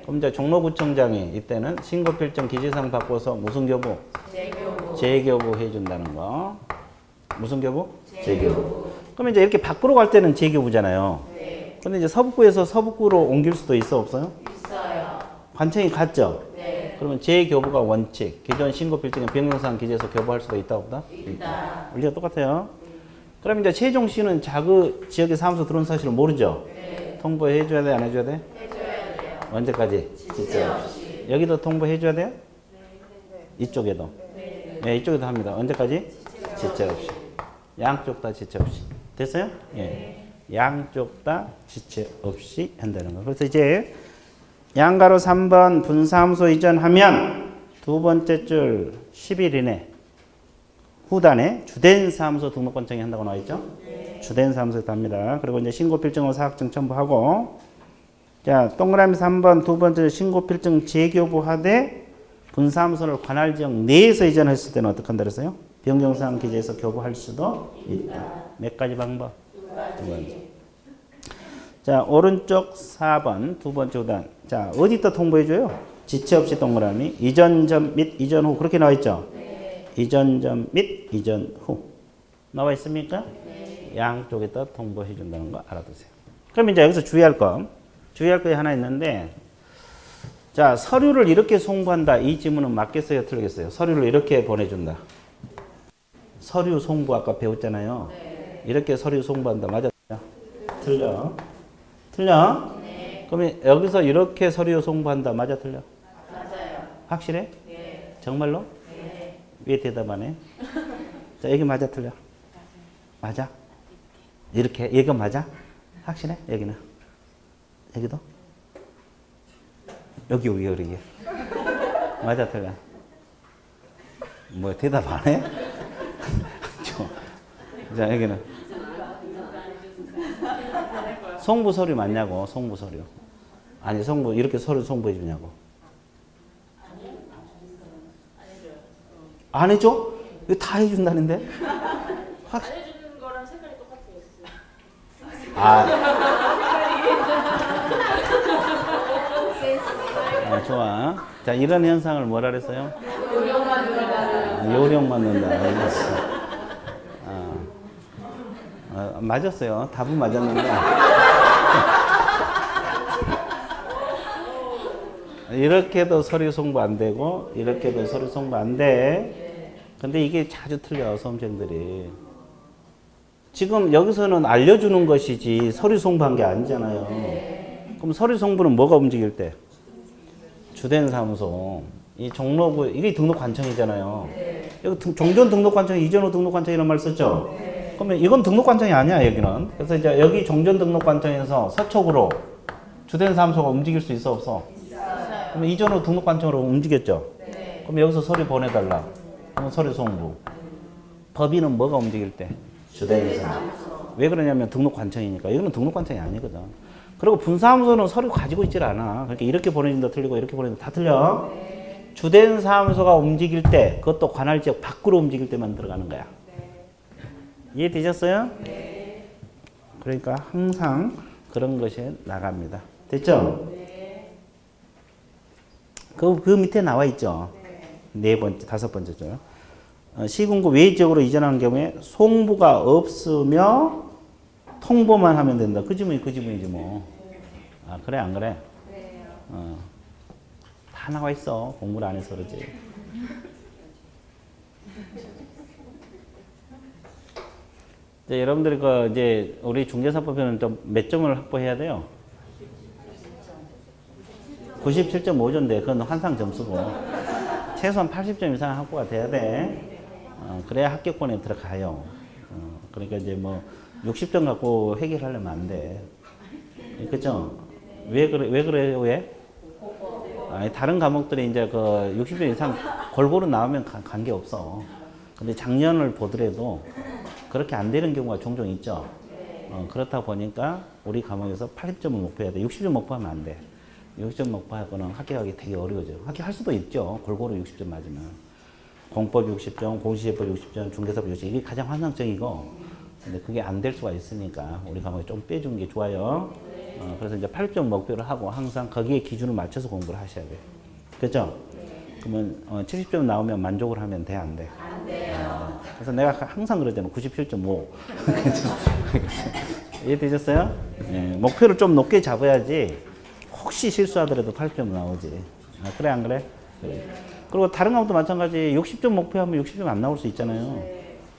그럼 이제 종로구청장이 이때는 신고 필증 기재사항 바꿔서 무슨 교부? 재교부 해준다는 거. 무슨 교부? 재교부. 그러면 이제 이렇게 밖으로 갈 때는 재교부잖아요. 근데 이제 서북구에서 서북구로 옮길 수도 있어, 없어요? 있어요. 관청이 같죠? 그러면 재교부가 원칙. 기존 신고 필증의 변경사항 기재해서 교부할 수도 있다, 없다? 있다. 원리가 똑같아요. 그럼 이제 최종 씨는 자그 지역에 사무소 들어온 사실을 모르죠? 통보해 줘야 돼, 안 해줘야 돼? 해줘야 돼요. 언제까지? 지체 없이. 여기도 통보해 줘야 돼요? 이쪽에도? 네, 이쪽에도 합니다. 언제까지? 지체 없이. 양쪽 다 지체 없이. 됐어요? 예. 양쪽 다 지체 없이 한다는 거. 그래서 이제 양가로 3번 분사무소 이전하면 두 번째 줄 10일 이내 후단에 주된 사무소 등록관청이 한다고 나와 있죠? 주된 사무소에서 합니다. 그리고 이제 신고필증하고 사학증 첨부하고 자, 동그라미 3번 두 번째 신고필증 재교부하되 분사무소를 관할 지역 내에서 이전했을 때는 어떻게 한다 그랬어요? 변경사항 기재해서 교부할 수도 있다. 몇 가지 방법? 두 가지. 자, 오른쪽 4번 두 번째 후단. 자, 어디다 통보해줘요? 지체 없이 동그라미 이전 전 및 이전 후 그렇게 나와 있죠? 이전 전 및 이전 후 나와 있습니까? 양쪽에다 통보해 준다는 거 알아두세요. 그럼 이제 여기서 주의할 거 하나 있는데 자, 서류를 이렇게 송부한다. 이 지문은 맞겠어요? 틀리겠어요? 서류를 이렇게 보내준다. 서류 송부 아까 배웠잖아요. 이렇게 서류 송부한다. 맞아? 틀려? 틀려? 그러면 여기서 이렇게 서류 송부한다. 맞아? 틀려? 맞아요. 확실해? 정말로? 왜 대답 안 해? 자, 여기 맞아, 틀려? 맞아? 이렇게, 이거 맞아? 확실해? 여기는? 여기도? 여기. 맞아, 틀려? 뭐, 대답 안 해? 자, 여기는? 송부 서류 맞냐고, 송부 서류. 아니, 송부, 이렇게 서류 송부해 주냐고. 안 해줘? 이거 다 해준다는데? 안 해주는 거랑 색깔이 똑같아요. 아. 좋아. 자, 이런 현상을 뭐라 그랬어요? 요령 맞는다. 알겠어. 맞았어요. 답은 맞았는데. 이렇게도 서류 송부 안 되고, 이렇게도 서류 송부 안 돼. 근데 이게 자주 틀려, 수험생들이. 지금 여기서는 알려주는 것이지 서류 송부한 게 아니잖아요. 그럼 서류 송부는 뭐가 움직일 때? 주된 사무소. 이 종로구, 이게 등록 관청이잖아요. 여기 종전 등록 관청, 이전호 등록 관청 이런 말 썼죠? 그러면 이건 등록 관청이 아니야, 여기는. 그래서 이제 여기 종전 등록 관청에서 서촉으로 주된 사무소가 움직일 수 있어, 없어? 그러면 이전호 등록 관청으로 움직였죠? 그럼 여기서 서류 보내달라. 그럼 서류 송부. 법인은 뭐가 움직일 때? 주된 사무소. 왜 그러냐면 등록 관청이니까. 이거는 등록 관청이 아니거든. 그리고 분사무소는 서류 가지고 있질 않아. 그러니까 이렇게 보내진다 틀리고 이렇게 보내진다 다 틀려. 주된 사무소가 움직일 때, 그것도 관할 지역 밖으로 움직일 때만 들어가는 거야. 이해되셨어요? 그러니까 항상 그런 것이 나갑니다. 됐죠? 그 밑에 나와 있죠. 네 번째, 다섯 번째죠. 시군구 외 지역으로 이전하는 경우에 송부가 없으며 통보만 하면 된다. 그 지문이지 뭐. 아, 그래 안 그래? 다 나와 있어. 공부를 안 해서 그러지. 이제 여러분들이 이제 우리 중개사법에는 좀 몇 점을 확보해야 돼요? 97.5점인데 그건 환상 점수고 최소한 80점 이상 확보가 돼야 돼. 그래야 합격권에 들어가요. 그러니까 이제 뭐 60점 갖고 해결하려면 안 돼. 그죠? 왜 그래요? 왜? 아니, 다른 과목들이 이제 그 60점 이상 골고루 나오면 관계 없어. 근데 작년을 보더라도 그렇게 안 되는 경우가 종종 있죠. 그렇다 보니까 우리 과목에서 80점을 목표해야 돼. 60점 목표하면 안 돼. 60점 목표하고는 합격하기 되게 어려워져. 합격할 수도 있죠. 골고루 60점 맞으면. 공법 60점, 공시제법 60점, 중개사법 60점. 이게 가장 환상적이고, 근데 그게 안 될 수가 있으니까 우리 과목에 좀 빼주는 게 좋아요. 그래서 이제 80점 목표를 하고 항상 거기에 기준을 맞춰서 공부를 하셔야 돼요. 그죠? 그러면 70점 나오면 만족을 하면 돼, 안 돼? 안 돼요. 그래서 내가 항상 그러잖아. 97.5. 이해되셨어요? 네, 목표를 좀 높게 잡아야지 혹시 실수하더라도 80점 나오지. 그래, 안 그래? 그래. 그리고 다른 과목도 마찬가지. 60점 목표하면 60점 안 나올 수 있잖아요.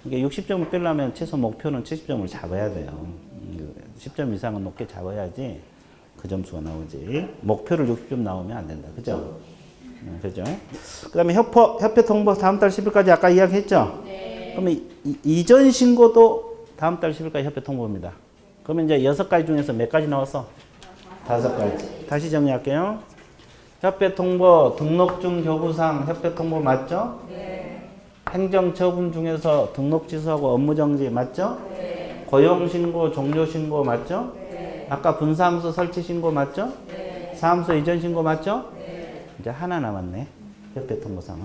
그러니까 60점을 빼려면 최소 목표는 70점을 잡아야 돼요. 10점 이상은 높게 잡아야지 그 점수가 나오지. 목표를 60점 나오면 안 된다. 그죠? 그죠? 그 다음에 협회 통보 다음 달 10일까지 아까 이야기했죠? 그러면 이전 신고도 다음 달 10일까지 협회 통보입니다. 그러면 이제 6가지 중에서 몇 가지 나왔어? 5가지. 다시 정리할게요. 협회 통보, 등록증 교부상 협회 통보 맞죠? 네. 행정처분 중에서 등록 취소하고 업무정지 맞죠? 네. 고용신고, 종료신고 맞죠? 네. 아까 분사무소 설치신고 맞죠? 네. 사무소 이전신고 맞죠? 네. 이제 하나 남았네. 협회 통보상은.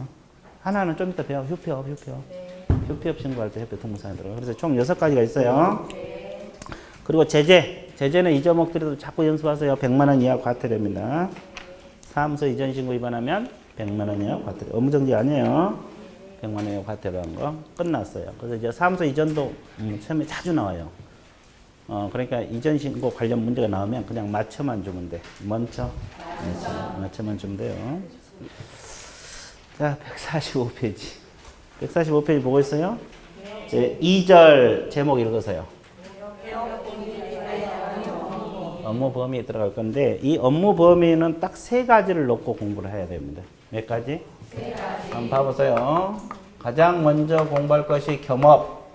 하나는 좀 이따 배워. 휴폐업. 네. 휴폐업 신고할 때 협회 통보상에 들어가. 그래서 총 6가지가 있어요. 네. 그리고 제재는 이 제목들도 자꾸 연습하세요. 100만 원 이하 과태료입니다. 사무소 이전 신고 위반하면 100만 원 이하 과태료. 업무정지 아니에요. 100만 원 이하 과태료한 거 끝났어요. 그래서 이제 사무소 이전도 시험에 자주 나와요. 그러니까 이전 신고 관련 문제가 나오면 그냥 맞춰만 주면 돼. 맞춰만 주면 돼요. 자, 145페이지. 145페이지 보고 있어요? 제 2절 제목 읽으세요. 업무 범위에 들어갈 건데 이 업무 범위는 딱 3가지를 놓고 공부를 해야 됩니다. 몇 가지? 3가지. 한번 봐보세요. 가장 먼저 공부할 것이 겸업.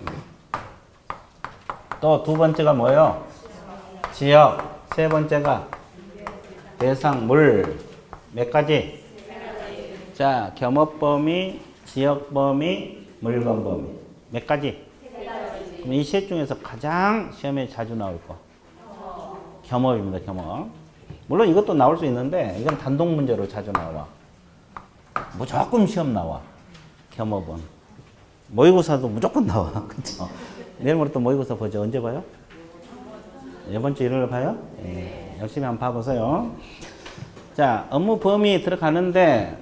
또 두 번째가 뭐예요? 지역. 세 번째가 대상, 물. 몇 가지? 자, 겸업 범위, 지역 범위, 물건 범위. 몇 가지? 그럼 이 셋 중에서 가장 시험에 자주 나올 거. 겸업입니다. 겸업. 물론 이것도 나올 수 있는데 이건 단독 문제로 자주 나와. 무조건 시험 나와. 겸업은. 모의고사도 무조건 나와. 그렇죠? 내일 모레 또 모의고사 보죠. 언제 봐요? 이번 주 일요일 봐요? 네. 열심히 한번 봐보세요. 자, 업무 범위 들어가는데,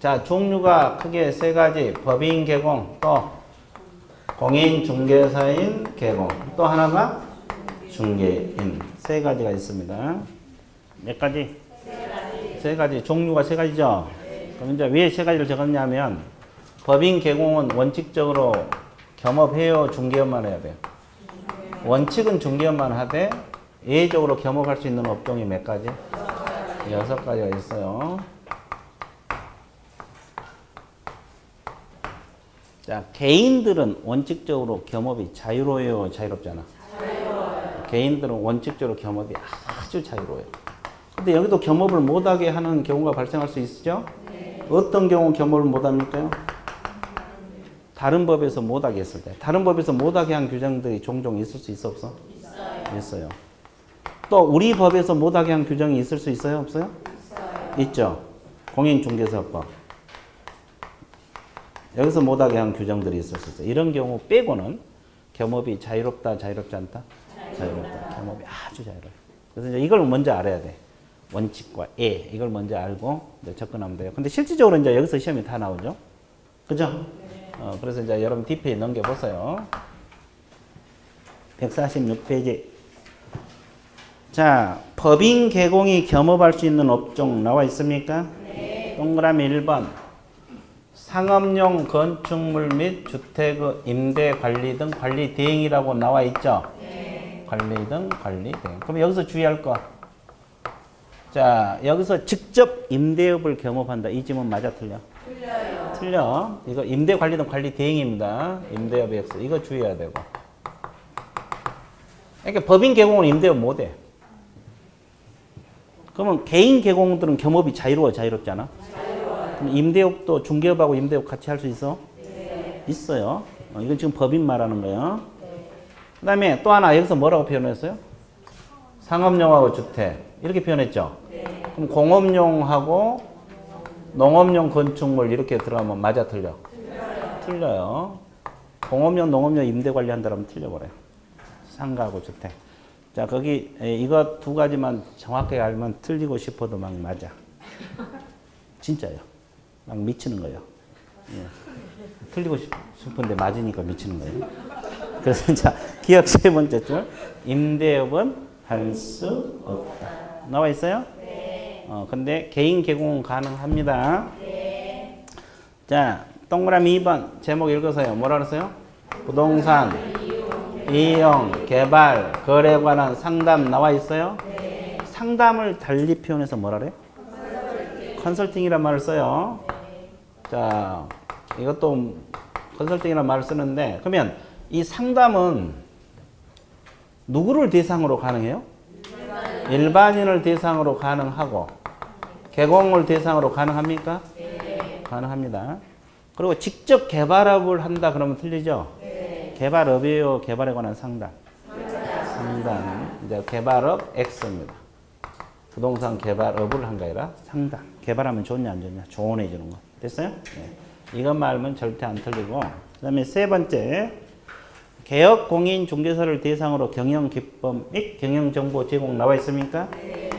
자, 종류가 크게 세 가지. 법인 개공, 또 공인중개사인 개공, 또 하나가 중개인. 세 가지가 있습니다. 몇 가지? 세 가지. 종류가 세 가지죠? 그럼 이제 왜 세 가지를 적었냐면, 법인 개공은 원칙적으로 겸업해요, 중개업만 해야 돼요? 원칙은 중개업만 하되, 예외적으로 겸업할 수 있는 업종이 몇 가지? 6가지가 있어요. 자, 개인들은 원칙적으로 겸업이 자유로워요, 자유롭잖아? 자유로워요. 개인들은 원칙적으로 겸업이 아주 자유로워요. 근데 여기도 겸업을 못하게 하는 경우가 발생할 수 있죠? 네. 어떤 경우 겸업을 못합니까? 다른 법에서 못하게 했을 때. 다른 법에서 못하게 한 규정들이 종종 있을 수 있어, 없어? 있어요. 있어요. 또 우리 법에서 못하게 한 규정이 있을 수 있어요, 없어요? 있어요. 있죠. 공인중개사법. 여기서 못하게 한 규정들이 있을 수 있어요. 이런 경우 빼고는 겸업이 자유롭다, 자유롭지 않다? 자유롭다. 겸업이 아주 자유로워요. 그래서 이제 이걸 먼저 알아야 돼. 원칙과 예, 이걸 먼저 알고 이제 접근하면 돼요. 근데 실질적으로 이제 여기서 시험이 다 나오죠. 그죠? 그래서 이제 여러분 뒷페이지 넘겨보세요. 146페이지. 자, 법인 개공이 겸업할 수 있는 업종 나와 있습니까? 네. 동그라미 1번. 상업용 건축물 및 주택의 임대 관리 등 관리 대행이라고 나와 있죠? 네. 관리 등 관리 대행. 그럼 여기서 주의할 거. 자, 여기서 직접 임대업을 겸업한다. 이 지문 맞아, 틀려? 틀려요. 틀려. 이거 임대 관리 등 관리 대행입니다. 임대업 X. 이거 주의해야 되고. 그러니까 법인 개공은 임대업 못 해. 그러면 개인 개공들은 겸업이 자유로워, 자유롭지 않아? 자유로워요. 그럼 임대업도 중개업하고 임대업 같이 할 수 있어? 네. 있어요. 이건 지금 법인 말하는 거예요. 네. 그 다음에 또 하나 여기서 뭐라고 표현했어요? 상업용하고 주택. 이렇게 표현했죠? 네. 그럼 공업용하고 농업용 건축물 이렇게 들어가면 맞아, 틀려? 틀려요. 틀려요. 공업용, 농업용 임대 관리한다면 틀려버려요. 상가하고 주택. 자, 거기 이거 두 가지만 정확하게 알면 틀리고 싶어도 막 맞아. 진짜요. 막 미치는 거예요. 예. 틀리고 싶은데 맞으니까 미치는 거예요. 그래서 자, 기억 세 번째 줄. 임대업은 할 수 없다. 나와 있어요? 네. 근데 개인 개공은 가능합니다. 네. 자, 동그라미 2번 제목 읽으세요. 뭐라 그랬어요? 부동산 이용, 개발, 거래에 관한 상담 나와 있어요? 네. 상담을 달리 표현해서 뭐라 그래? 컨설팅이란 말을 써요. 네. 자, 이것도 컨설팅이란 말을 쓰는데, 그러면 이 상담은 누구를 대상으로 가능해요? 일반인을 대상으로 가능하고, 개공을 대상으로 가능합니까? 네. 가능합니다. 그리고 직접 개발업을 한다 그러면 틀리죠? 개발업이에요. 개발에 관한 상담. 상담. 이제 개발업 X입니다. 부동산 개발업을 한 게 아니라 상담. 개발하면 좋냐 안 좋냐 조언해 주는 거. 됐어요? 네. 이것만 알면 절대 안 틀리고. 그 다음에 세 번째. 개업 공인 중개사를 대상으로 경영 기법 및 경영 정보 제공 나와 있습니까? 네.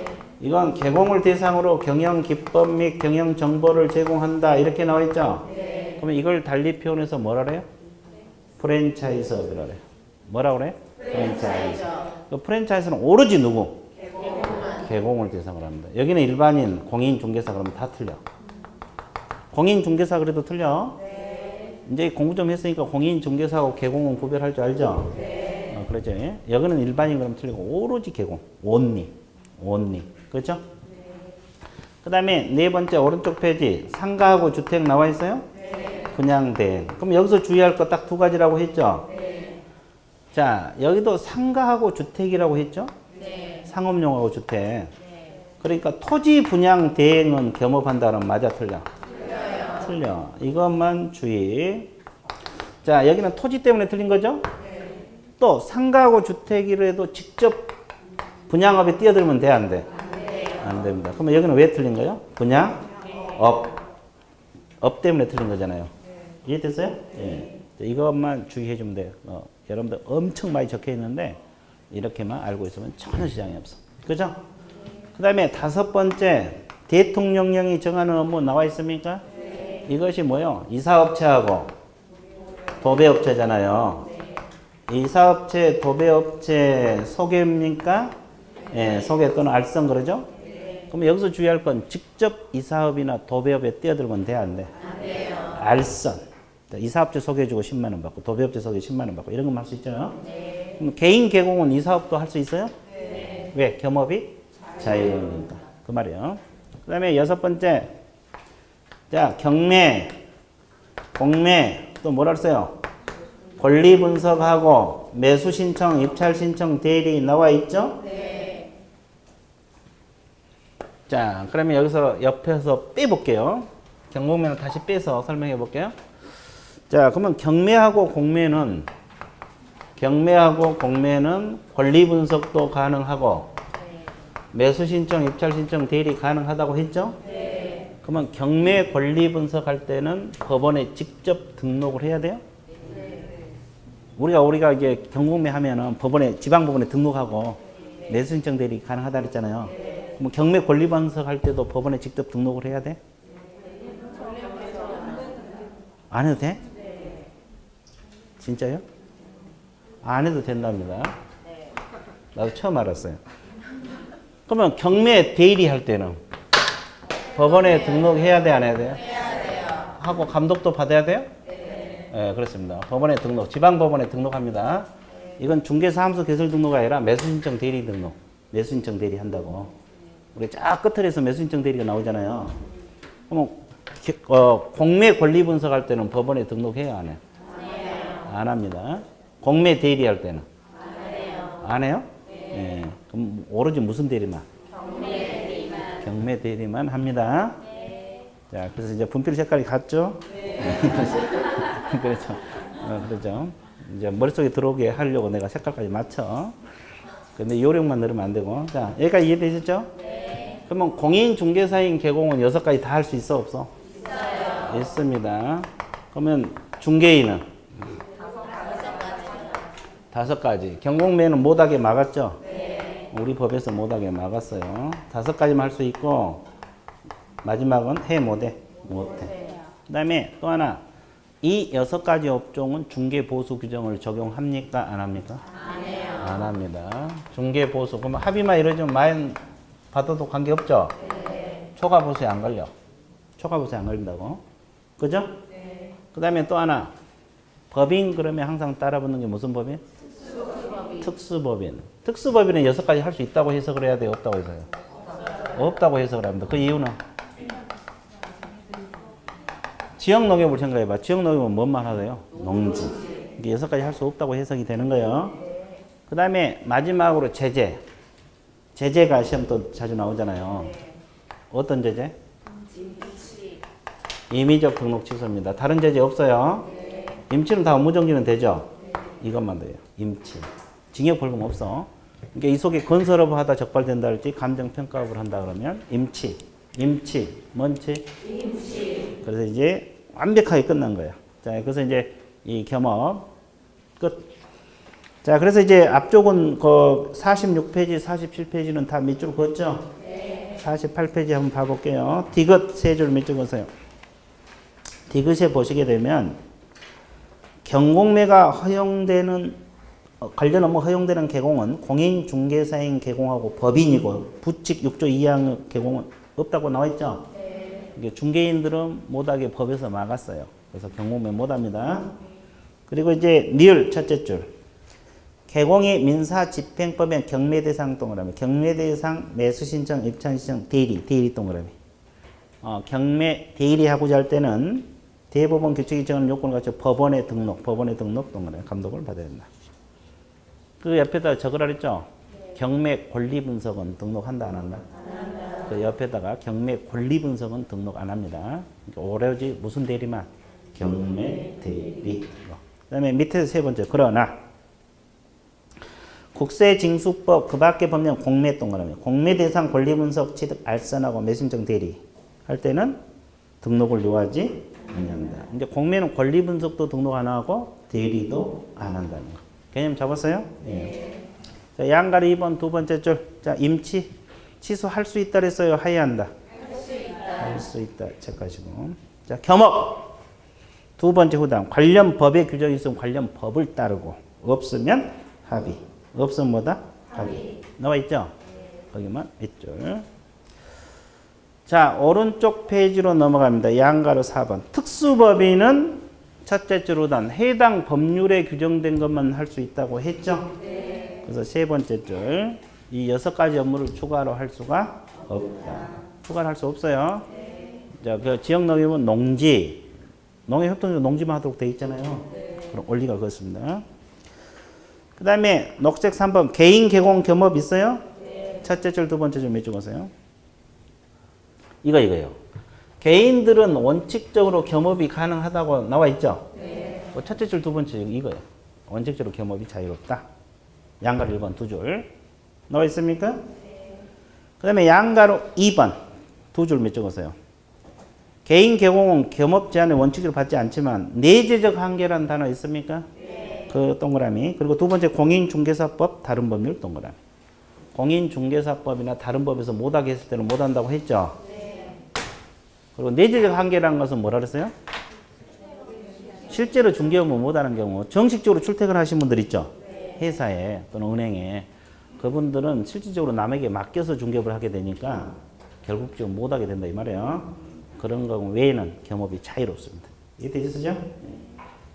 이건 개공을 대상으로 경영 기법 및 경영 정보를 제공한다. 이렇게 나와 있죠? 네. 그러면 이걸 달리 표현해서 뭐라 그래요? 프랜차이즈업이라 그래. 뭐라 그래? 프랜차이즈. 그 프랜차이즈는 오로지 누구? 개공을 대상으로 합니다. 여기는 일반인, 공인중개사 그러면 다 틀려. 공인중개사 그래도 틀려? 네. 이제 공부 좀 했으니까 공인중개사하고 개공은 구별할 줄 알죠? 네. 그렇죠. 여기는 일반인 그러면 틀리고 오로지 개공. 온리. 그렇죠? 네. 그 다음에 네 번째 오른쪽 페이지 상가하고 주택 나와 있어요? 분양대행. 그럼 여기서 주의할 거 딱 두 가지라고 했죠? 네. 자, 여기도 상가하고 주택이라고 했죠? 네. 상업용하고 주택. 네. 그러니까 토지 분양 대행은 겸업한다는 맞아, 틀려? 틀려요. 틀려. 이것만 주의. 자, 여기는 토지 때문에 틀린 거죠? 네. 또 상가하고 주택이라도 직접 분양업에 뛰어들면 돼, 안 돼? 안 돼요. 안 됩니다. 그러면 여기는 왜 틀린 거예요? 분양업. 업 때문에 틀린 거잖아요. 이해됐어요? 네. 예. 이것만 주의해 주면 돼요. 여러분들 엄청 많이 적혀 있는데 이렇게만 알고 있으면 전혀 지장이 없어. 그죠? 그 다음에 다섯 번째 대통령령이 정하는 업무 나와 있습니까? 이것이 뭐요? 이사업체하고 도배업체잖아요. 이사업체, 도배업체 소개입니까? 예, 소개 또는 알선 그러죠? 그럼 여기서 주의할 건 직접 이사업이나 도배업에 뛰어들면 돼, 안 돼? 안 돼요. 알선. 이사업체 소개해주고 10만 원 받고 도배업체 소개 10만 원 받고 이런 것만 할 수 있잖아요. 그럼 개인 개공은 이사업도 할 수 있어요? 왜? 겸업이 자유니까. 그 말이에요. 그 다음에 6번째. 자, 경매, 공매, 또 뭐라 그랬어요? 권리 분석하고 매수 신청, 입찰 신청, 대리 나와 있죠? 네. 자, 그러면 여기서 옆에서 빼볼게요. 경공매는 다시 빼서 설명해 볼게요. 자, 그러면 경매하고 공매는 권리 분석도 가능하고 매수 신청, 입찰 신청, 대리 가능하다고 했죠? 네. 그러면 경매 권리 분석할 때는 법원에 직접 등록을 해야 돼요? 우리가 이제 경공매 하면은 법원에, 지방법원에 등록하고 매수 신청 대리 가능하다 그랬잖아요. 그럼 경매 권리 분석할 때도 법원에 직접 등록을 해야 돼? 안 해도 돼? 진짜요? 안 해도 된답니다. 나도 처음 알았어요. 그러면 경매 대리 할 때는 법원에 등록해야 돼, 안 해야 돼요? 해야 돼요. 하고 감독도 받아야 돼요? 네, 그렇습니다. 법원에 등록, 지방법원에 등록합니다. 이건 중개사무소 개설 등록이 아니라 매수신청 대리 등록, 매수신청 대리 한다고. 우리 쫙 끝에서 매수신청 대리가 나오잖아요. 그럼 공매 권리 분석할 때는 법원에 등록해요, 안 해요? 안 합니다. 공매 대리 할 때는? 안 해요? 네. 그럼 오로지 무슨 대리만? 경매 대리만 합니다. 자, 그래서 이제 분필 색깔이 같죠? 그렇죠. 그렇죠. 이제 머릿속에 들어오게 하려고 내가 색깔까지 맞춰. 근데 요령만 넣으면 안 되고. 자, 여기까지 이해되셨죠? 네. 그러면 공인중개사인 개공은 6가지 다 할 수 있어, 없어? 있어요. 있습니다. 그러면 중개인은? 5가지. 경공매는 못하게 막았죠? 네. 우리 법에서 못하게 막았어요. 5가지만 할 수 있고, 마지막은 해, 못해? 못해. 그 다음에 또 하나. 이 6가지 업종은 중개보수 규정을 적용합니까? 안 합니까? 안 해요. 안 합니다. 중개보수. 그러면 합의만 이루어지면 마연 받아도 관계없죠? 네. 초과보수에 안 걸려. 초과보수에 안 걸린다고. 그죠? 네. 그 다음에 또 하나. 법인 그러면 항상 따라붙는 게 무슨 법인? 특수법인. 특수법인은 6가지 할 수 있다고 해석을 해야 돼요? 없다고 해서요? 없다고 해석을 합니다. 그 이유는? 지역농협을 생각해봐. 지역농협은 뭔만 하세요? 농지. 이게 6가지 할 수 없다고 해석이 되는 거예요. 그 다음에 마지막으로 제재. 제재가 시험 또 자주 나오잖아요. 어떤 제재? 임의적 등록 취소입니다. 다른 제재 없어요. 임치는 다 업무정지는 되죠? 이것만 돼요. 임치. 징역 벌금 없어. 그러니까 이 속에 건설업을 하다 적발된다 할지 감정평가업을 한다 그러면 임치. 뭔치? 임치. 그래서 이제 완벽하게 끝난 거야. 자, 그래서 이제 이 겸업 끝. 자, 그래서 이제 앞쪽은 그 46페이지, 47페이지는 다 밑줄 그었죠? 네. 48페이지 한번 봐볼게요. 디귿 3줄 밑줄 그으세요. 디귿에 보시게 되면 경공매가 허용되는 관련 업무 허용되는 개공은 공인중개사인 개공하고 법인이고 부칙 6조 2항 개공은 없다고 나와 있죠? 네. 이게 중개인들은 못하게 법에서 막았어요. 그래서 경공매 못합니다. 그리고 이제 니을 첫째 줄. 개공이 민사집행법엔 경매대상 동그라미. 경매대상 매수신청, 입찰신청, 대리 동그라미. 경매 대리하고자 할 때는 대법원 규칙이 정하는 요건을 갖춰 법원에 등록 동그라미 감독을 받아야 된다. 그 옆에다 적으라 그랬죠? 네. 경매 권리 분석은 등록한다 안 한다? 안 한다. 그 옆에다가 경매 권리 분석은 등록 안 합니다. 그러니까 오로지 무슨 대리만? 경매 대리. 그 다음에 밑에서 세 번째. 그러나 국세징수법 그 밖의 법령 공매 동그라미. 공매 대상 권리 분석 취득 알선하고 매수신청 대리 할 때는 등록을 요하지 않는다. 이제 공매는 권리 분석도 등록 안 하고 대리도 안 한다는 거. 개념 잡았어요? 네. 자, 양가리 2번 두 번째 줄. 자, 임치. 취소할 수 있다 그랬어요? 하야 한다? 할 수 있다. 체크하시고. 자, 겸업. 두 번째 후단. 관련 법의 규정이 있으면 관련 법을 따르고 없으면 합의. 없으면 뭐다? 합의. 나와 있죠? 거기만 밑줄. 자, 오른쪽 페이지로 넘어갑니다. 양가로 4번. 특수법인은 첫째 줄 후단. 해당 법률에 규정된 것만 할 수 있다고 했죠? 그래서 세 번째 줄. 이 6가지 업무를 추가로 할 수가 없다. 추가를 할 수 없어요. 자, 그 지역 농협은 농지. 농해협동조 농지만 하도록 되어 있잖아요. 그럼 원리가 그렇습니다. 그 다음에 녹색 3번. 개인 개공 겸업 있어요? 첫째 줄 두 번째 줄 몇 적으세요? 이거예요. 개인들은 원칙적으로 겸업이 가능하다고 나와 있죠? 첫째 줄 두 번째 줄 이거예요. 원칙적으로 겸업이 자유롭다. 양가로 1번 두 줄. 나와 있습니까? 그 다음에 양가로 2번 두 줄 몇 적으세요? 개인 개공은 겸업 제한을 원칙적으로 받지 않지만 내재적 한계라는 단어 있습니까? 그 동그라미. 그리고 두 번째 공인중개사법 다른 법률 동그라미. 공인중개사법이나 다른 법에서 못하게 했을 때는 못한다고 했죠? 그리고 내재적 한계라는 것은 뭐라 그랬어요? 실제로 중개업무 못하는 경우 정식적으로 출퇴근하신 분들 있죠? 회사에 또는 은행에. 그분들은 실질적으로 남에게 맡겨서 중개업을 하게 되니까 결국적으로 못하게 된다 이 말이에요. 그런 거 외에는 겸업이 자유롭습니다. 이해되시죠?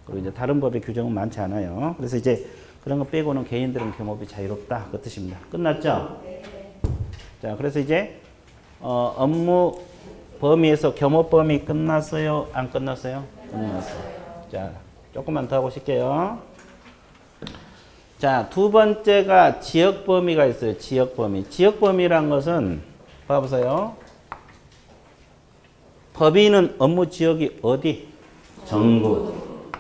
그리고 이제 다른 법의 규정은 많지 않아요. 그래서 이제 그런 거 빼고는 개인들은 겸업이 자유롭다 그 뜻입니다. 끝났죠? 자, 그래서 이제 업무 범위에서 겸업 범위 끝났어요? 안 끝났어요? 끝났어요. 자, 조금만 더 하고 쉴게요. 자, 두 번째가 지역 범위가 있어요. 지역 범위. 지역 범위란 것은 봐보세요. 법인은 업무 지역이 어디? 전국.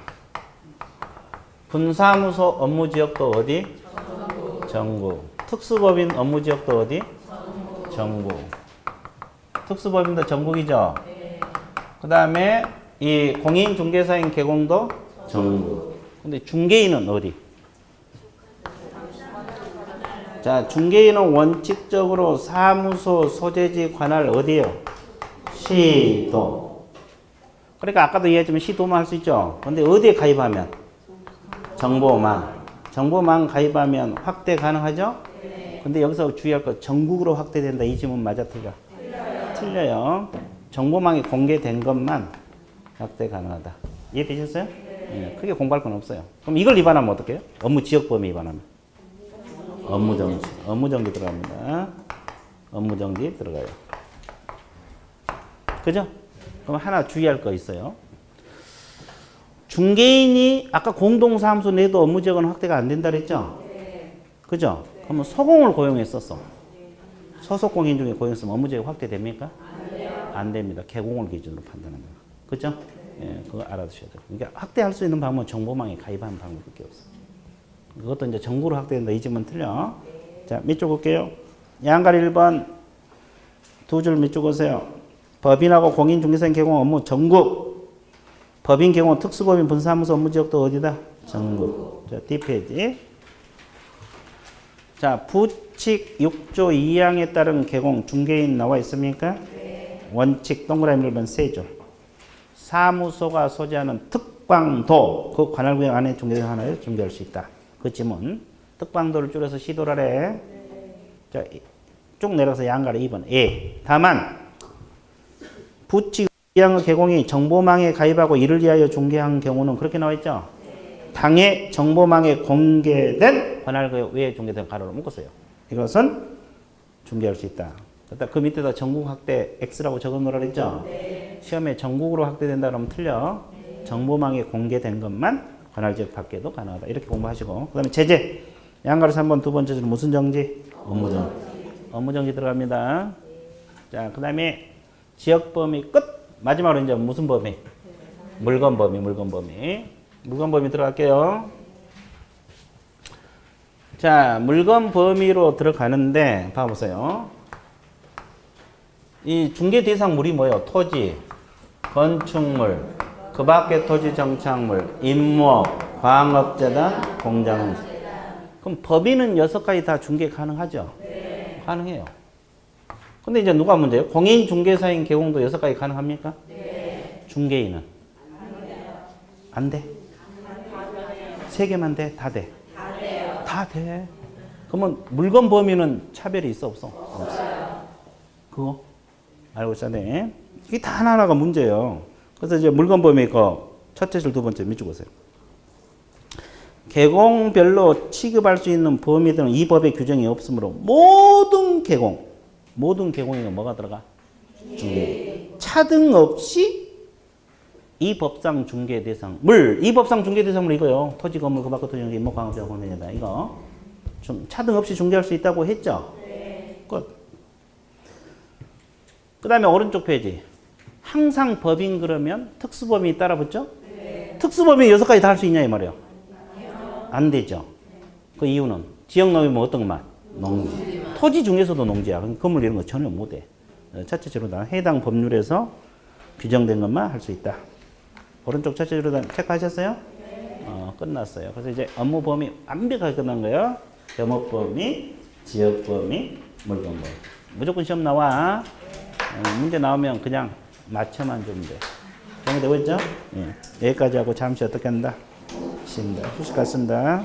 분사무소 업무 지역도 어디? 전국. 특수법인 업무 지역도 어디? 전국. 특수법인도 전국이죠? 그 다음에 이 공인중개사인 개공도 전국. 근데 중개인은 어디? 자, 중개인은 원칙적으로 사무소 소재지 관할 어디예요? 시도. 그러니까 아까도 얘기했지만 시도만 할 수 있죠. 근데 어디에 가입하면? 정보망. 정보망 가입하면 확대 가능하죠? 근데 여기서 주의할 거 전국으로 확대된다. 이 질문 맞아 틀려? 틀려요. 정보망이 공개된 것만 확대 가능하다. 이해되셨어요? 네. 크게 공부할 건 없어요. 그럼 이걸 위반하면 어떡해요? 업무 지역 범위 위반하면. 업무정지. 업무정지 들어갑니다. 업무정지 들어가요. 그죠? 그럼 하나 주의할 거 있어요. 중개인이 아까 공동사무소 내도 업무지역은 확대가 안 된다 그랬죠? 그죠? 그러면 소공을 고용했었어. 소속 공인 중에 고용했으면 업무지역 확대됩니까? 안 됩니다. 개공을 기준으로 판단합니다. 그죠? 예, 그거 알아두셔야 돼요. 그러니까 확대할 수 있는 방법은 정보망에 가입하는 방법밖에 없어요. 그것도 이제 전국으로 확대된다. 이 질문 틀려. 자, 밑줄 볼게요. 양가리 1번 두 줄 밑줄 보세요. 법인하고 공인중개사인 개공 업무 전국. 법인 개공 특수법인 분사무소 업무 지역도 어디다? 전국. 자, 뒷페이지. 자, 부칙 6조 2항에 따른 개공 중개인 나와 있습니까? 원칙 동그라미 1번 세 줄. 사무소가 소재하는 특방도 그 관할구역 안에 중개사 하나를 중개할 수 있다. 그 지문. 특방도를 줄여서 시도라래. 자, 쭉 내려서 양가리 2번. 예. 다만 부칙 2항의 개공이 정보망에 가입하고 이를 위하여 중개한 경우는 그렇게 나와 있죠? 당해 정보망에 공개된 관할구역 외에 중개된 가로로 묶었어요. 이것은 중개할 수 있다. 그 밑에다 전국 확대 X라고 적어놓으라 그랬죠? 시험에 전국으로 확대된다 그러면 틀려. 정보망에 공개된 것만 관할지역 밖에도 가능하다. 이렇게 공부하시고. 그 다음에 제재. 양가로 3번 두 번째 줄 무슨 정지? 업무정지. 업무정지 들어갑니다. 자, 그 다음에 지역 범위 끝. 마지막으로 이제 무슨 범위? 물건 범위, 물건 범위. 물건 범위 들어갈게요. 자, 물건 범위로 들어가는데 봐보세요. 이 중개 대상물이 뭐예요? 토지, 건축물, 그 밖에 토지 정착물, 임목, 광업재단, 공장. 그럼 법인은 6가지 다 중개 가능하죠? 가능해요. 근데 이제 누가 문제예요? 공인 중개사인 개공도 6가지 가능합니까? 네. 중개인은? 안 돼. 3개만 돼? 다 돼? 다 돼요. 다 돼. 그러면 물건 범위는 차별이 있어 없어? 없어. 그거 알고 있어야 돼. 이게 다 하나하나가 문제예요. 그래서 이제 물건 범위 첫째 줄 두 번째 밑줄 보세요. 개공별로 취급할 수 있는 범위들은 이 법의 규정이 없으므로 모든 개공에 뭐가 들어가? 중개. 차등 없이 이 법상 중개 대상물, 이 법상 중개 대상물 이거요. 토지, 건물, 그 밖의 토지, 임목, 광업자, 공매다 이거 차등 없이 중개할 수 있다고 했죠? 네. 끝. 그 다음에 오른쪽 페이지. 항상 법인 그러면 특수법인이 따라 붙죠? 네. 특수법인이 6가지 다 할 수 있냐 이 말이에요. 안 되죠. 그 이유는 지역농업이면 어떤 것만? 농지. 토지 중에서도 농지야. 건물 이런 거 전혀 못해. 첫째 제로다. 해당 법률에서 규정된 것만 할 수 있다. 오른쪽 첫째 제로다 체크하셨어요? 네. 끝났어요. 그래서 이제 업무 범위 완벽하게 끝난 거예요. 겸업 범위, 지역 범위, 물건 범위. 무조건 시험 나와. 문제 나오면 그냥 맞춰만 주면 돼. 정리되고 있죠? 예. 여기까지 하고 잠시 어떻게 한다? 쉽니다. 휴식 갖습니다.